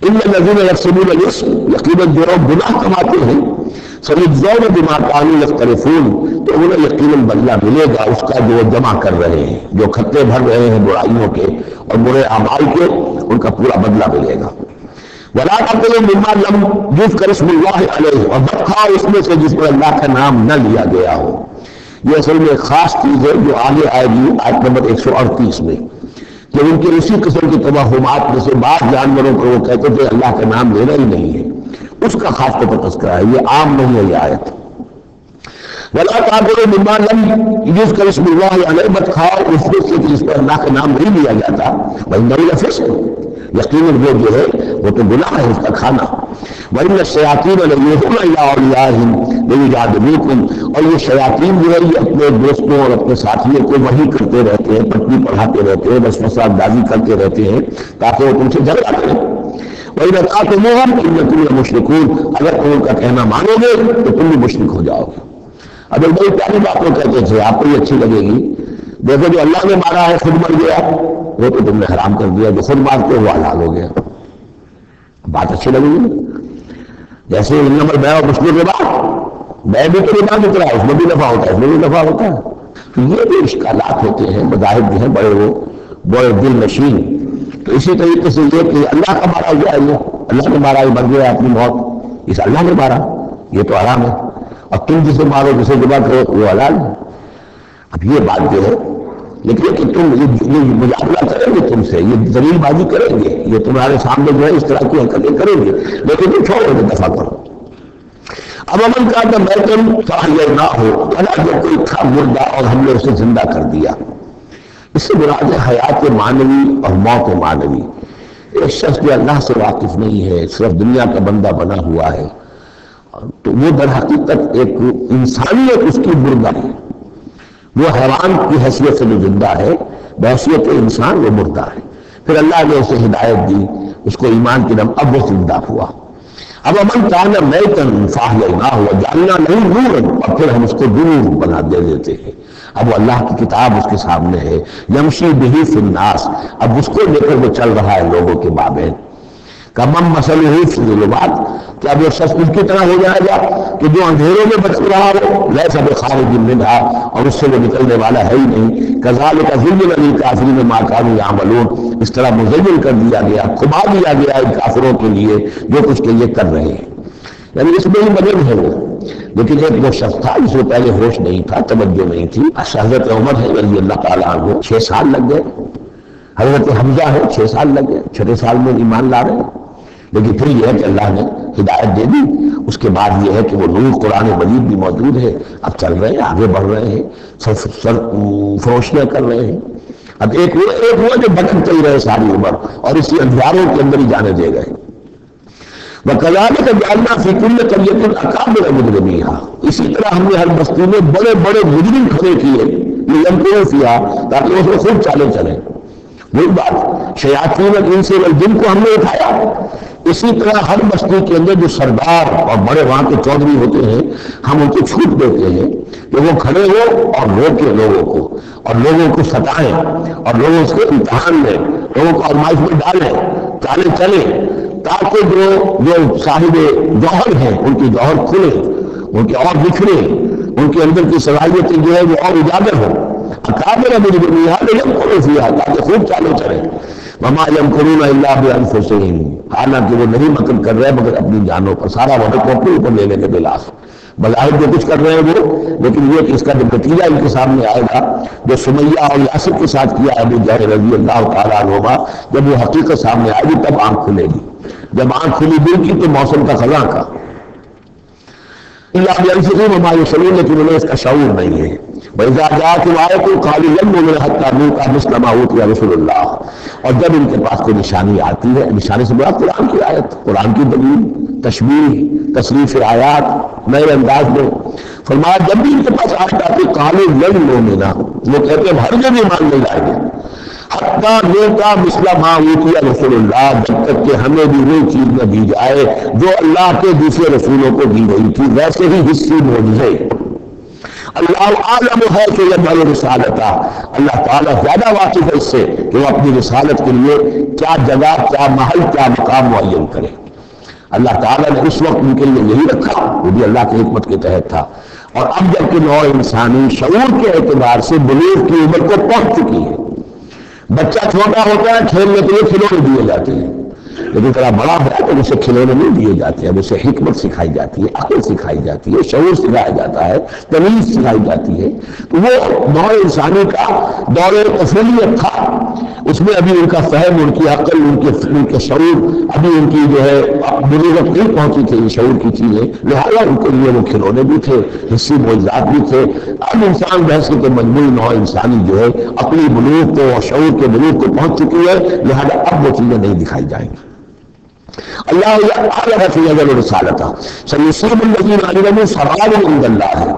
ان الذين يكسبون الاسم. یقیناً جو لوگ گناہ کماتے ہیں، سيجزون بما كانوا يقترفون. تو انہیں یقیناً بدلہ ملے گا اس کا جو جمع کر رہے ہیں، جو کھتے بھر رہے ہیں برائیوں کے اور برے اعمال کے، ان کا پورا بدلہ ملے گا. ولا تاكلوا مما لم يذكر اسم الله عليه. اور مت کھاؤ اس میں سے جس پر اللہ کا نام نہ لیا گیا ہو. یہ اصل میں ایک خاص چیز ہے جو آگے آئے گی آیت نمبر 138 میں، کہ ان کے اسی قسم کی توہمات میں سے بعض جانوروں کو وہ کہتے تھے اللہ کا نام لینا ہی نہیں ہے، اس کا خاص طور پر تذکرہ ہے. یہ عام نہیں ہے یہ آیت. ولا تاكلوا مما لم يذكر اسم الله عليه. مت کھاؤ اس میں سے جس پر اللہ کا نام نہیں لیا جاتا. وإنه لفسق. یقیناً وہ جو ہے وہ تو گناہ ہے اس کا کھانا. وإن الشياطين ليوحون إلى أوليائهم ليجادلوكم. اور یہ شیاطین جو ہے یہ اپنے دوستوں اور اپنے ساتھیوں کو وحی کرتے رہتے ہیں، پٹری پڑھاتے رہتے ہیں، بس فساد بازی کرتے رہتے ہیں تاکہ وہ تم سے جھگڑا کریں. وإذا أطعتموهم إنكم لمشركون. اگر تم ان کا کہنا مانو گے تو تم بھی مشرک ہو جاؤ گے. اب ایک بڑی پیاری بات وہ کہتے تھے، آپ کو یہ اچھی لگے گی. دیکھو جو اللہ نے مارا ہے خود مر گیا، وہ تو تم نے حرام کر دیا. جو خود مارتے وہ حلال ہو گیا. بات اچھی لگے گی. جیسے نمبر بے اور مشکل کے بعد بے بھی تو نفع نکلا ہے، اس میں بھی نفع ہوتا ہے، اس میں بھی نفع ہوتا ہے. تو یہ جو اشکالات ہوتے ہیں بظاہر جو ہیں بڑے دل نشین. تو اسی طریقے سے یہ کہ اللہ کا مارا ہوا ہے، یہ اللہ نے مارا، مر گیا اپنی موت، اس اللہ نے مارا، یہ تو حرام ہے. اور تم جسے مارو جسے ذبح کرو وہ حلال ہے. اب یہ بات جو ہے، لیکن کہ تم یہ مجادلہ کریں گے تم سے، یہ دلیل بازی کریں گے، یہ تمہارے سامنے جو ہے اس طرح کی حرکتیں کریں گے، لیکن تم چھوڑو گے، دفاع کرو. اب امن کا تو میتن فاحیا نہ ہو، اللہ جو کوئی تھا مردہ اور ہم نے اسے زندہ کر دیا. اس سے مراد ہے حیات معنوی اور موت معنوی. ایک شخص جو اللہ سے واقف نہیں ہے، صرف دنیا کا بندہ بنا ہوا ہے، تو وہ در حقیقت ایک انسانیت اس کی مردہ ہے. وہ حیوان کی حیثیت سے جو زندہ ہے، بحیثیت انسان وہ مردہ ہے. پھر اللہ نے اسے ہدایت دی، اس کو ایمان کی نام، اب وہ زندہ ہوا. اب امن کان میتن فاحییناہ وجعلنا لہ نورا، اور پھر ہم اس کو نور بنا دے دیتے ہیں. اب وہ اللہ کی کتاب اس کے سامنے ہے، یمشی بہ فی الناس، اب اس کو لے کر وہ چل رہا ہے لوگوں کے مابین. کمن مثلہ فی الظلمات، کیا وہ شخص اس کی طرح ہو جائے گا کہ جو اندھیروں میں بچ رہا ہو، لیس بخارج منہا، اور اس سے وہ نکلنے والا ہے ہی نہیں. کذالک زین للکافرین ما کانوا یعملون، اس طرح مزین کر دیا گیا، کھبا دیا گیا ان کافروں کے لیے جو کچھ کہ یہ کر رہے ہیں. یعنی اس میں ہی مدد ہے وہ. لیکن ایک وہ شخص تھا جس کو پہلے ہوش نہیں تھا، توجہ نہیں تھی. حضرت عمر ہے رضی اللہ تعالیٰ عنہ، 6 سال لگ گئے. حضرت حمزہ ہے 6 سال لگ گئے، 6 سال میں ایمان لا رہے ہیں. لیکن پھر یہ ہے کہ اللہ نے ہدایت دے دی. اس کے بعد یہ ہے کہ وہ نور قرآن مجید بھی موجود ہے. اب چل رہے ہیں، آگے بڑھ رہے ہیں، سر فروشیاں کر رہے ہیں. اب ایک وہ جو بھٹکتے ہی رہے ساری عمر اور اسی اندھیاروں کے اندر ہی جانے دے گئے. وَكَذَلِكَ جَعَلْنَا فِي كُلِّ قَرْيَةٍ أَكَابِرَ مُجْرِمِيهَا، اسی طرح ہم نے ہر بستی میں بڑے بڑے مجرم کھڑے کیے، لِيَمْكُرُوا فِيهَا، تاکہ اس میں خوب چالیں چلیں. وہی بات شیاطین الانس والجن کو ہم نے اٹھایا. اسی طرح ہر بستی کے اندر جو سردار اور بڑے وہاں کے چودھری ہوتے ہیں، ہم ان کو چھوٹ دیتے ہیں کہ وہ کھڑے ہو اور روکیں لوگوں کو، اور لوگوں کو ستائیں، اور لوگوں اس کے امتحان میں لوگوں کو آزمائش میں ڈالیں، چالیں چلیں، تاکہ جو صاحب جوہر ہیں ان کی جوہر کھلے، ان کے اور بکھرے، ان کے اندر کی صلاحیتیں جو ہے وہ اور اجاگر ہوں. اکابر مجرمیہا لیمکروا فیہا، تاکہ خوب چالیں چلیں. وما یمکرون الا بانفسہم، حالانکہ وہ نہیں مکر کر رہے مگر اپنی جانوں پر. سارا وقت کو اپنے اوپر لینے کے بلاس بظاہر جو کچھ کر رہے ہیں وہ، لیکن یہ کہ اس کا جب نتیجہ ان کے سامنے آئے گا جو سمیہ اور یاسر کے ساتھ کیا ابو جہل رضی اللہ تعالیٰ عنہما، جب وہ حقیقت سامنے آئے گی تب آنکھ کھلے گی. جب آنکھ کھلی دل کی تو موسم کا خزاں کا اللہ بانفسہم وما یبصرون، لیکن انہیں اس کا شعور نہیں ہے. وَإِذَا جَاءَتْهُمْ آیَةٌ قَالُوا لَن نُؤْمِنَ حَتَّىٰ نُؤْتَىٰ مِثْلَ مَا أُوتِیَ رُسُلُ اللَّهِ، اور جب ان کے پاس کوئی نشانی آتی ہے، نشانی سے مراد قرآن کی آیت، قرآن کی دلیل، تشبیہ، تصریف آیات نئے انداز میں، فرمایا جب بھی ان کے پاس آیت آتی قَالُوا لَن نُؤْمِنَ، وہ کہتے ہیں ہرگز ایمان نہیں لائیں گے، حتیٰ نُؤْتَىٰ مِثْلَ مَا أُوتِیَ رُسُلُ اللَّهِ، جب تک کہ ہمیں بھی وہی چیز نہ دی جائے جو اللہ کے دوسرے رسولوں کو دی گئی تھی، ویسے ہی حصی معجزے. اللہ عالم ہے کہ یجعل رسالتہ، اللہ تعالیٰ زیادہ واقف ہے اس سے کہ وہ اپنی رسالت کے لیے کیا جگہ، کیا محل، کیا مقام معین کرے. اللہ تعالیٰ نے اس وقت ان کے لیے یہی رکھا، وہ بھی اللہ کی حکمت کے تحت تھا. اور اب جب کہ نوع انسانی شعور کے اعتبار سے بلوغ کی عمر کو پہنچ چکی ہے، بچہ چھوٹا ہوتا ہے کھیلنے کے لیے کھلونے دیے جاتے ہیں، لیکن ذرا بڑا ہے تو اسے کھلونے نہیں دیے جاتے ہیں، اسے حکمت سکھائی جاتی ہے، عقل سکھائی جاتی ہے، شعور سکھایا جاتا ہے، تمیز سکھائی جاتی ہے. تو وہ نوع انسانی کا دور طفولیت تھا، اس میں ابھی ان کا فہم، ان کی عقل، ان کے شعور، ابھی ان کی جو ہے بلوغت نہیں پہنچی تھی شعور کی چیزیں، لہٰذا ان کے لیے وہ کھلونے بھی تھے، حصی معجزات بھی تھے. اب انسان بحث کے مجموعی نوع انسانی جو ہے عقلی بلوغ کو اور شعور کے بلوغ کو پہنچ چکی ہے، لہذا اب وہ چیزیں نہیں دکھائی جائیں گی. اللہ عالم فی یجعل رسالتہ سیصیب الذین اجرموا صغار عند اللہ،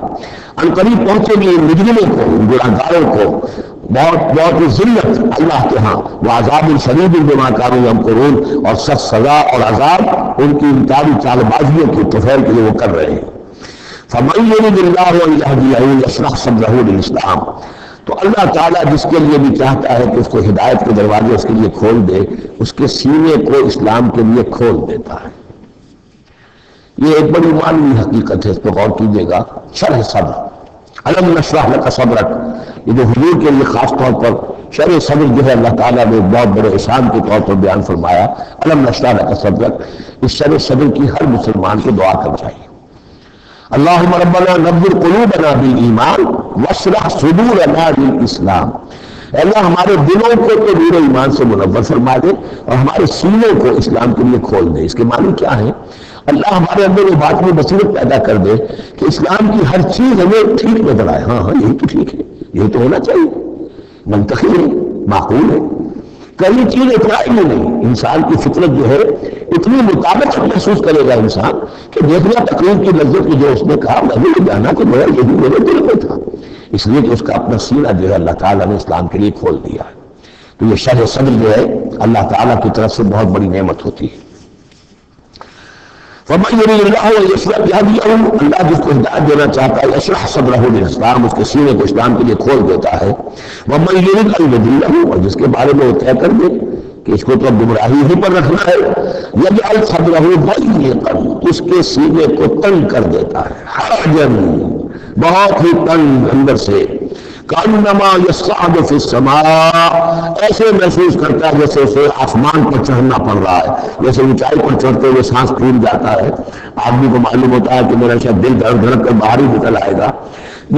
ان قریب پہنچے گی ان مجرموں کو، ان گناہگاروں کو بہت ذلت اللہ کے ہاں، وعذاب شدید بما کانوا یمکرون، اور سخت سزا اور عذاب ان کی انکاری چال بازیوں کی طفیل کے لیے وہ کر رہے ہیں. فمن یرد اللہ ان یہدیہ یشرح صدرہ للاسلام، تو اللہ تعالیٰ جس کے لیے بھی چاہتا ہے کہ اس کو ہدایت کے دروازے اس کے لیے کھول دے، اس کے سینے کو اسلام کے لیے کھول دیتا ہے. یہ ایک بڑی معنوی حقیقت ہے، اس پر غور کیجیے گا. شرح صدر، الم نشرح لک صدرک، یہ جو حضور کے لیے خاص طور پر شرح صدر جو ہے اللہ تعالیٰ نے ایک بہت بڑے احسان کے طور پر بیان فرمایا، الم نشرح لک صدرک، اس شرح صدر کی ہر مسلمان کو دعا کرنا چاہیے۔ اللہم ربنا نور قلوبنا بالایمان واشرح صدورنا بالاسلام، اے اللہ ہمارے دلوں کو تو نور ایمان سے منور فرما دے اور ہمارے سینوں کو اسلام کے لیے کھول دے۔ اس کے معنی کیا ہے؟ اللہ ہمارے اندر یہ بات میں بصیرت پیدا کر دے کہ اسلام کی ہر چیز ہمیں ٹھیک نظر آئے، ہاں یہی تو ٹھیک ہے، یہی تو ہونا چاہیے، منطقی ہے، معقول ہے۔ کئی چیز اطلاعی میں نہیں، انسان کی فطرت جو ہے اتنی مطابقت محسوس کرے گا انسان کہ دیکھنا تقریر کی لذت کی جو اس نے کہا میں نے یہ جانا کہ میرا یہی میرے دل میں تھا، اس لیے کہ اس کا اپنا سینہ جو ہے اللہ تعالیٰ نے اسلام کے لیے کھول دیا ہے۔ تو یہ شرح صدر جو ہے اللہ تعالیٰ کی طرف سے بہت بڑی نعمت ہوتی ہے۔ فَمَن يُرِدِ اللَّهُ أَن يَشْرَحَ بِهِ، اللہ جس کو ہدایت دینا چاہتا ہے يَشْرَحْ صَدْرَهُ لِلْإِسْلَامِ، اس کے سینے کو اسلام کے لیے کھول دیتا ہے۔ وَمَن يُرِدْ أَن يُضِلَّهُ، اور جس کے بارے میں وہ طے کر دے کہ اس کو تو گمراہی ہی پر رکھنا ہے، يَجْعَلْ صَدْرَهُ ضَيِّقًا، اس کے سینے کو تنگ کر دیتا ہے، حرجاً، بہت ہی تنگ اندر سے، کانما یصعد فی السماء، ایسے محسوس کرتا ہے جیسے اسے آسمان پر چڑھنا پڑ رہا ہے، جیسے اونچائی پر چڑھتے ہوئے سانس پھول جاتا ہے، آدمی کو معلوم ہوتا ہے کہ میرا شاید دل دھڑک دھڑک کر باہر ہی نکل آئے گا۔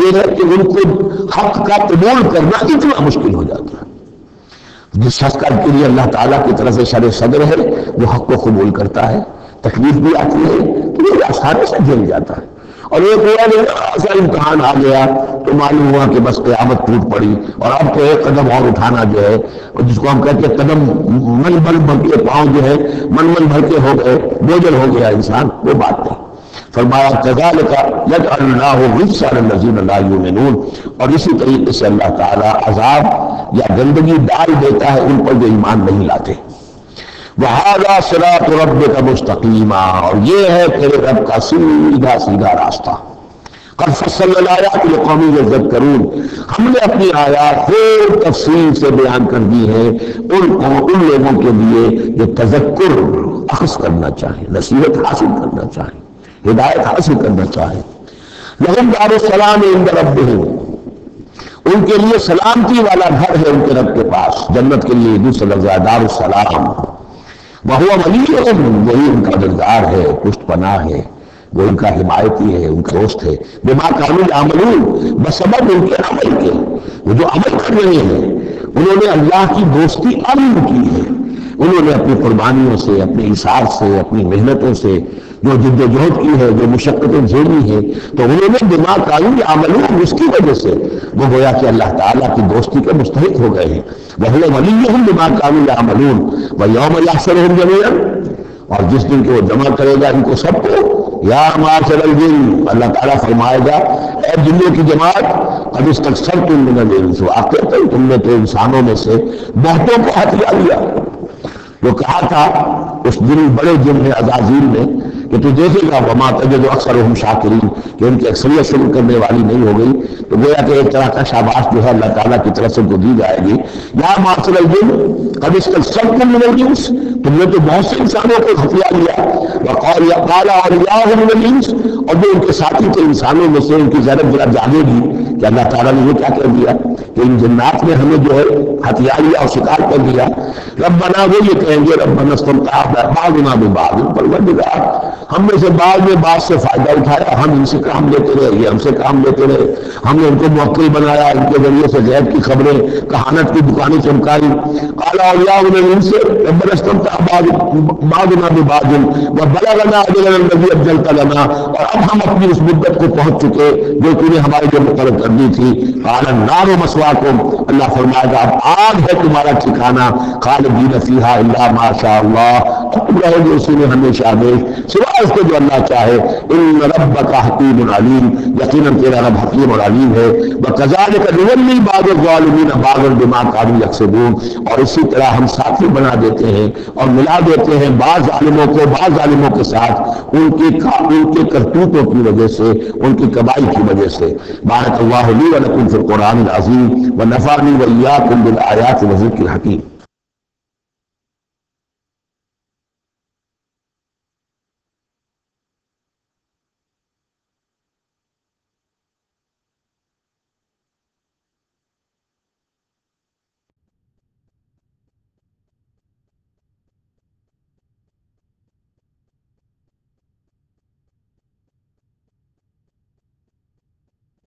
یہ ہے کہ ان کو حق کا قبول کرنا اتنا مشکل ہو جاتا ہے۔ جس شخص کا کے لیے اللہ تعالیٰ کی طرف سے شرح صدر ہے وہ حق کو قبول کرتا ہے، تکلیف بھی آتی ہے تو یہ آسانی سے جھیل جاتا ہے۔ اور ایک ہوا نہیں ایسا امتحان آ گیا تو معلوم ہوا کہ بس قیامت ٹوٹ پڑی، اور اب تو ایک قدم اور اٹھانا جو ہے، اور جس کو ہم کہتے ہیں قدم من بل بھر کے پاؤں جو ہے من بھر کے ہو گئے، بوجھل ہو گیا انسان، وہ بات نہیں۔ فرمایا کذالک یجعل اللہ الرجس علی الذین لا یؤمنون، اور اسی طریقے سے اللہ تعالیٰ عذاب یا گندگی ڈال دیتا ہے ان پر جو ایمان نہیں لاتے۔ وَهَذَا صِرَاطُ رَبِّكَ مُسْتَقِيمًا، اور یہ ہے تیرے رب کا سیدھا سیدھا راستہ۔ قَدْ فَصَّلْنَا الْآيَاتِ لِقَوْمٍ يَذَّكَّرُونَ، ہم نے اپنی آیات خوب تفصیل سے بیان کر دی ہے ان لوگوں کے لیے جو تذکر اخذ کرنا چاہیں، نصیحت حاصل کرنا چاہیں، ہدایت حاصل کرنا چاہیں۔ لَهُمْ دَارُ السَّلَامِ عِندَ رَبِّهِمْ، ان کے لیے سلامتی والا گھر ہے ان کے رب کے پاس، جنت کے لیے دوسرا لفظ ہے دار السلام۔ وَهُوَ وَلِيُّهُمْ، وہی ان کا مددگار ہے، پشت پناہ ہے، وہ ان کا حمایتی ہے، ان کا دوست ہے۔ بِمَا كَانُوا يَعْمَلُونَ، بسبب ان کے عمل کے، وہ جو عمل کر رہے ہیں انہوں نے اللہ کی دوستی عمل کی ہے، انہوں نے اپنی قربانیوں سے، اپنے ایثار سے، اپنی محنتوں سے جو جد و جہد کی ہے، جو مشقتیں جھیلی ہیں، تو انہوں نے بِمَا كَانُوا يَعْمَلُونَ، اس کی وجہ سے وہ گویا کہ اللہ تعالیٰ کی دوستی کے مستحق ہو گئے ہیں۔ وَهُوَ وَلِيُّهُمْ بِمَا كَانُوا يَعْمَلُونَ وَيَوْمَ يَحْشُرُهُمْ جَمِيعًا، اور جس دن کہ وہ جمع کرے گا ان کو سب کو، یا معاشر الجن، اللہ تعالیٰ فرمائے گا اے جنوں کی جماعت، قد استکثرتم من الانس، واقعتاً تم نے تو انسانوں میں سے بہتوں کو ہتھیا لیا۔ جو کہا تھا اس دن بڑے جن نے عزازیل نے کہ تو دیکھے گا وما تجد اکثرهم شاکرین، کہ ان کی اکثریت شکر کرنے والی نہیں ہو گئی، تو گویا کہ ایک طرح کا شاباش جو ہے اللہ تعالیٰ کی طرف سے ان کو دی جائے گی۔ یا معاشر الجن قد استکثرتم من الانس، تم نے تو بہت سے انسانوں کو ہتھیا لیا۔ وقال اولیاؤہم من الانس، اور جو ان کے ساتھی تھے انسانوں میں سے ان کی ذرا جاگے گی کہ اللہ تعالیٰ نے یہ کیا کہہ دیا کہ ان جنات نے ہمیں جو ہے ہتھیا لیا اور شکار کر دیا۔ ربنا، وہ یہ کہیں گے ربنا استمتع بعضنا ببعض، پروردگار ہم میں سے بعض نے بعض سے فائدہ اٹھایا، ہم ان سے کام لیتے رہے، یہ ہم سے کام لیتے رہے، ہم نے ان کو موکل بنایا، ان کے ذریعے سے غیب کی خبریں، کہانت کی دکانیں چمکائی۔ قال اولیاؤنا من سے ربنا استمتع بعضنا ببعض وبلغنا اجلنا الذی اجلت لنا، اور اب ہم اپنی اس مدت کو پہنچ چکے جو تم نے ہمارے لیے مقرر کر دی تھی۔ قال النار مسواکم، اللہ فرمائے گا اب آگ ہے تمہارا ٹھکانہ، خالدین فیہا الا ما شاء اللہ، تم رہو گے اسی میں ہمیشہ ہمیشہ سوائے اس کے جو اللہ چاہے۔ ان ربک حکیم علیم، یقیناً تیرا رب حکیم اور علیم ہے۔ وکذالک نولی بعض الظالمین بعضا بما کانوا یکسبون، اور اسی طرح ہم ساتھی بنا دیتے ہیں اور ملا دیتے ہیں بعض ظالموں کو بعض ظالموں کے ساتھ ان کے کرتوتوں کی وجہ سے، ان کی کمائی کی وجہ سے۔ بارک اللہ لی ولکم فی القرآن العظیم ونفعنی وإیاکم بالآیات والذکر الحکیم۔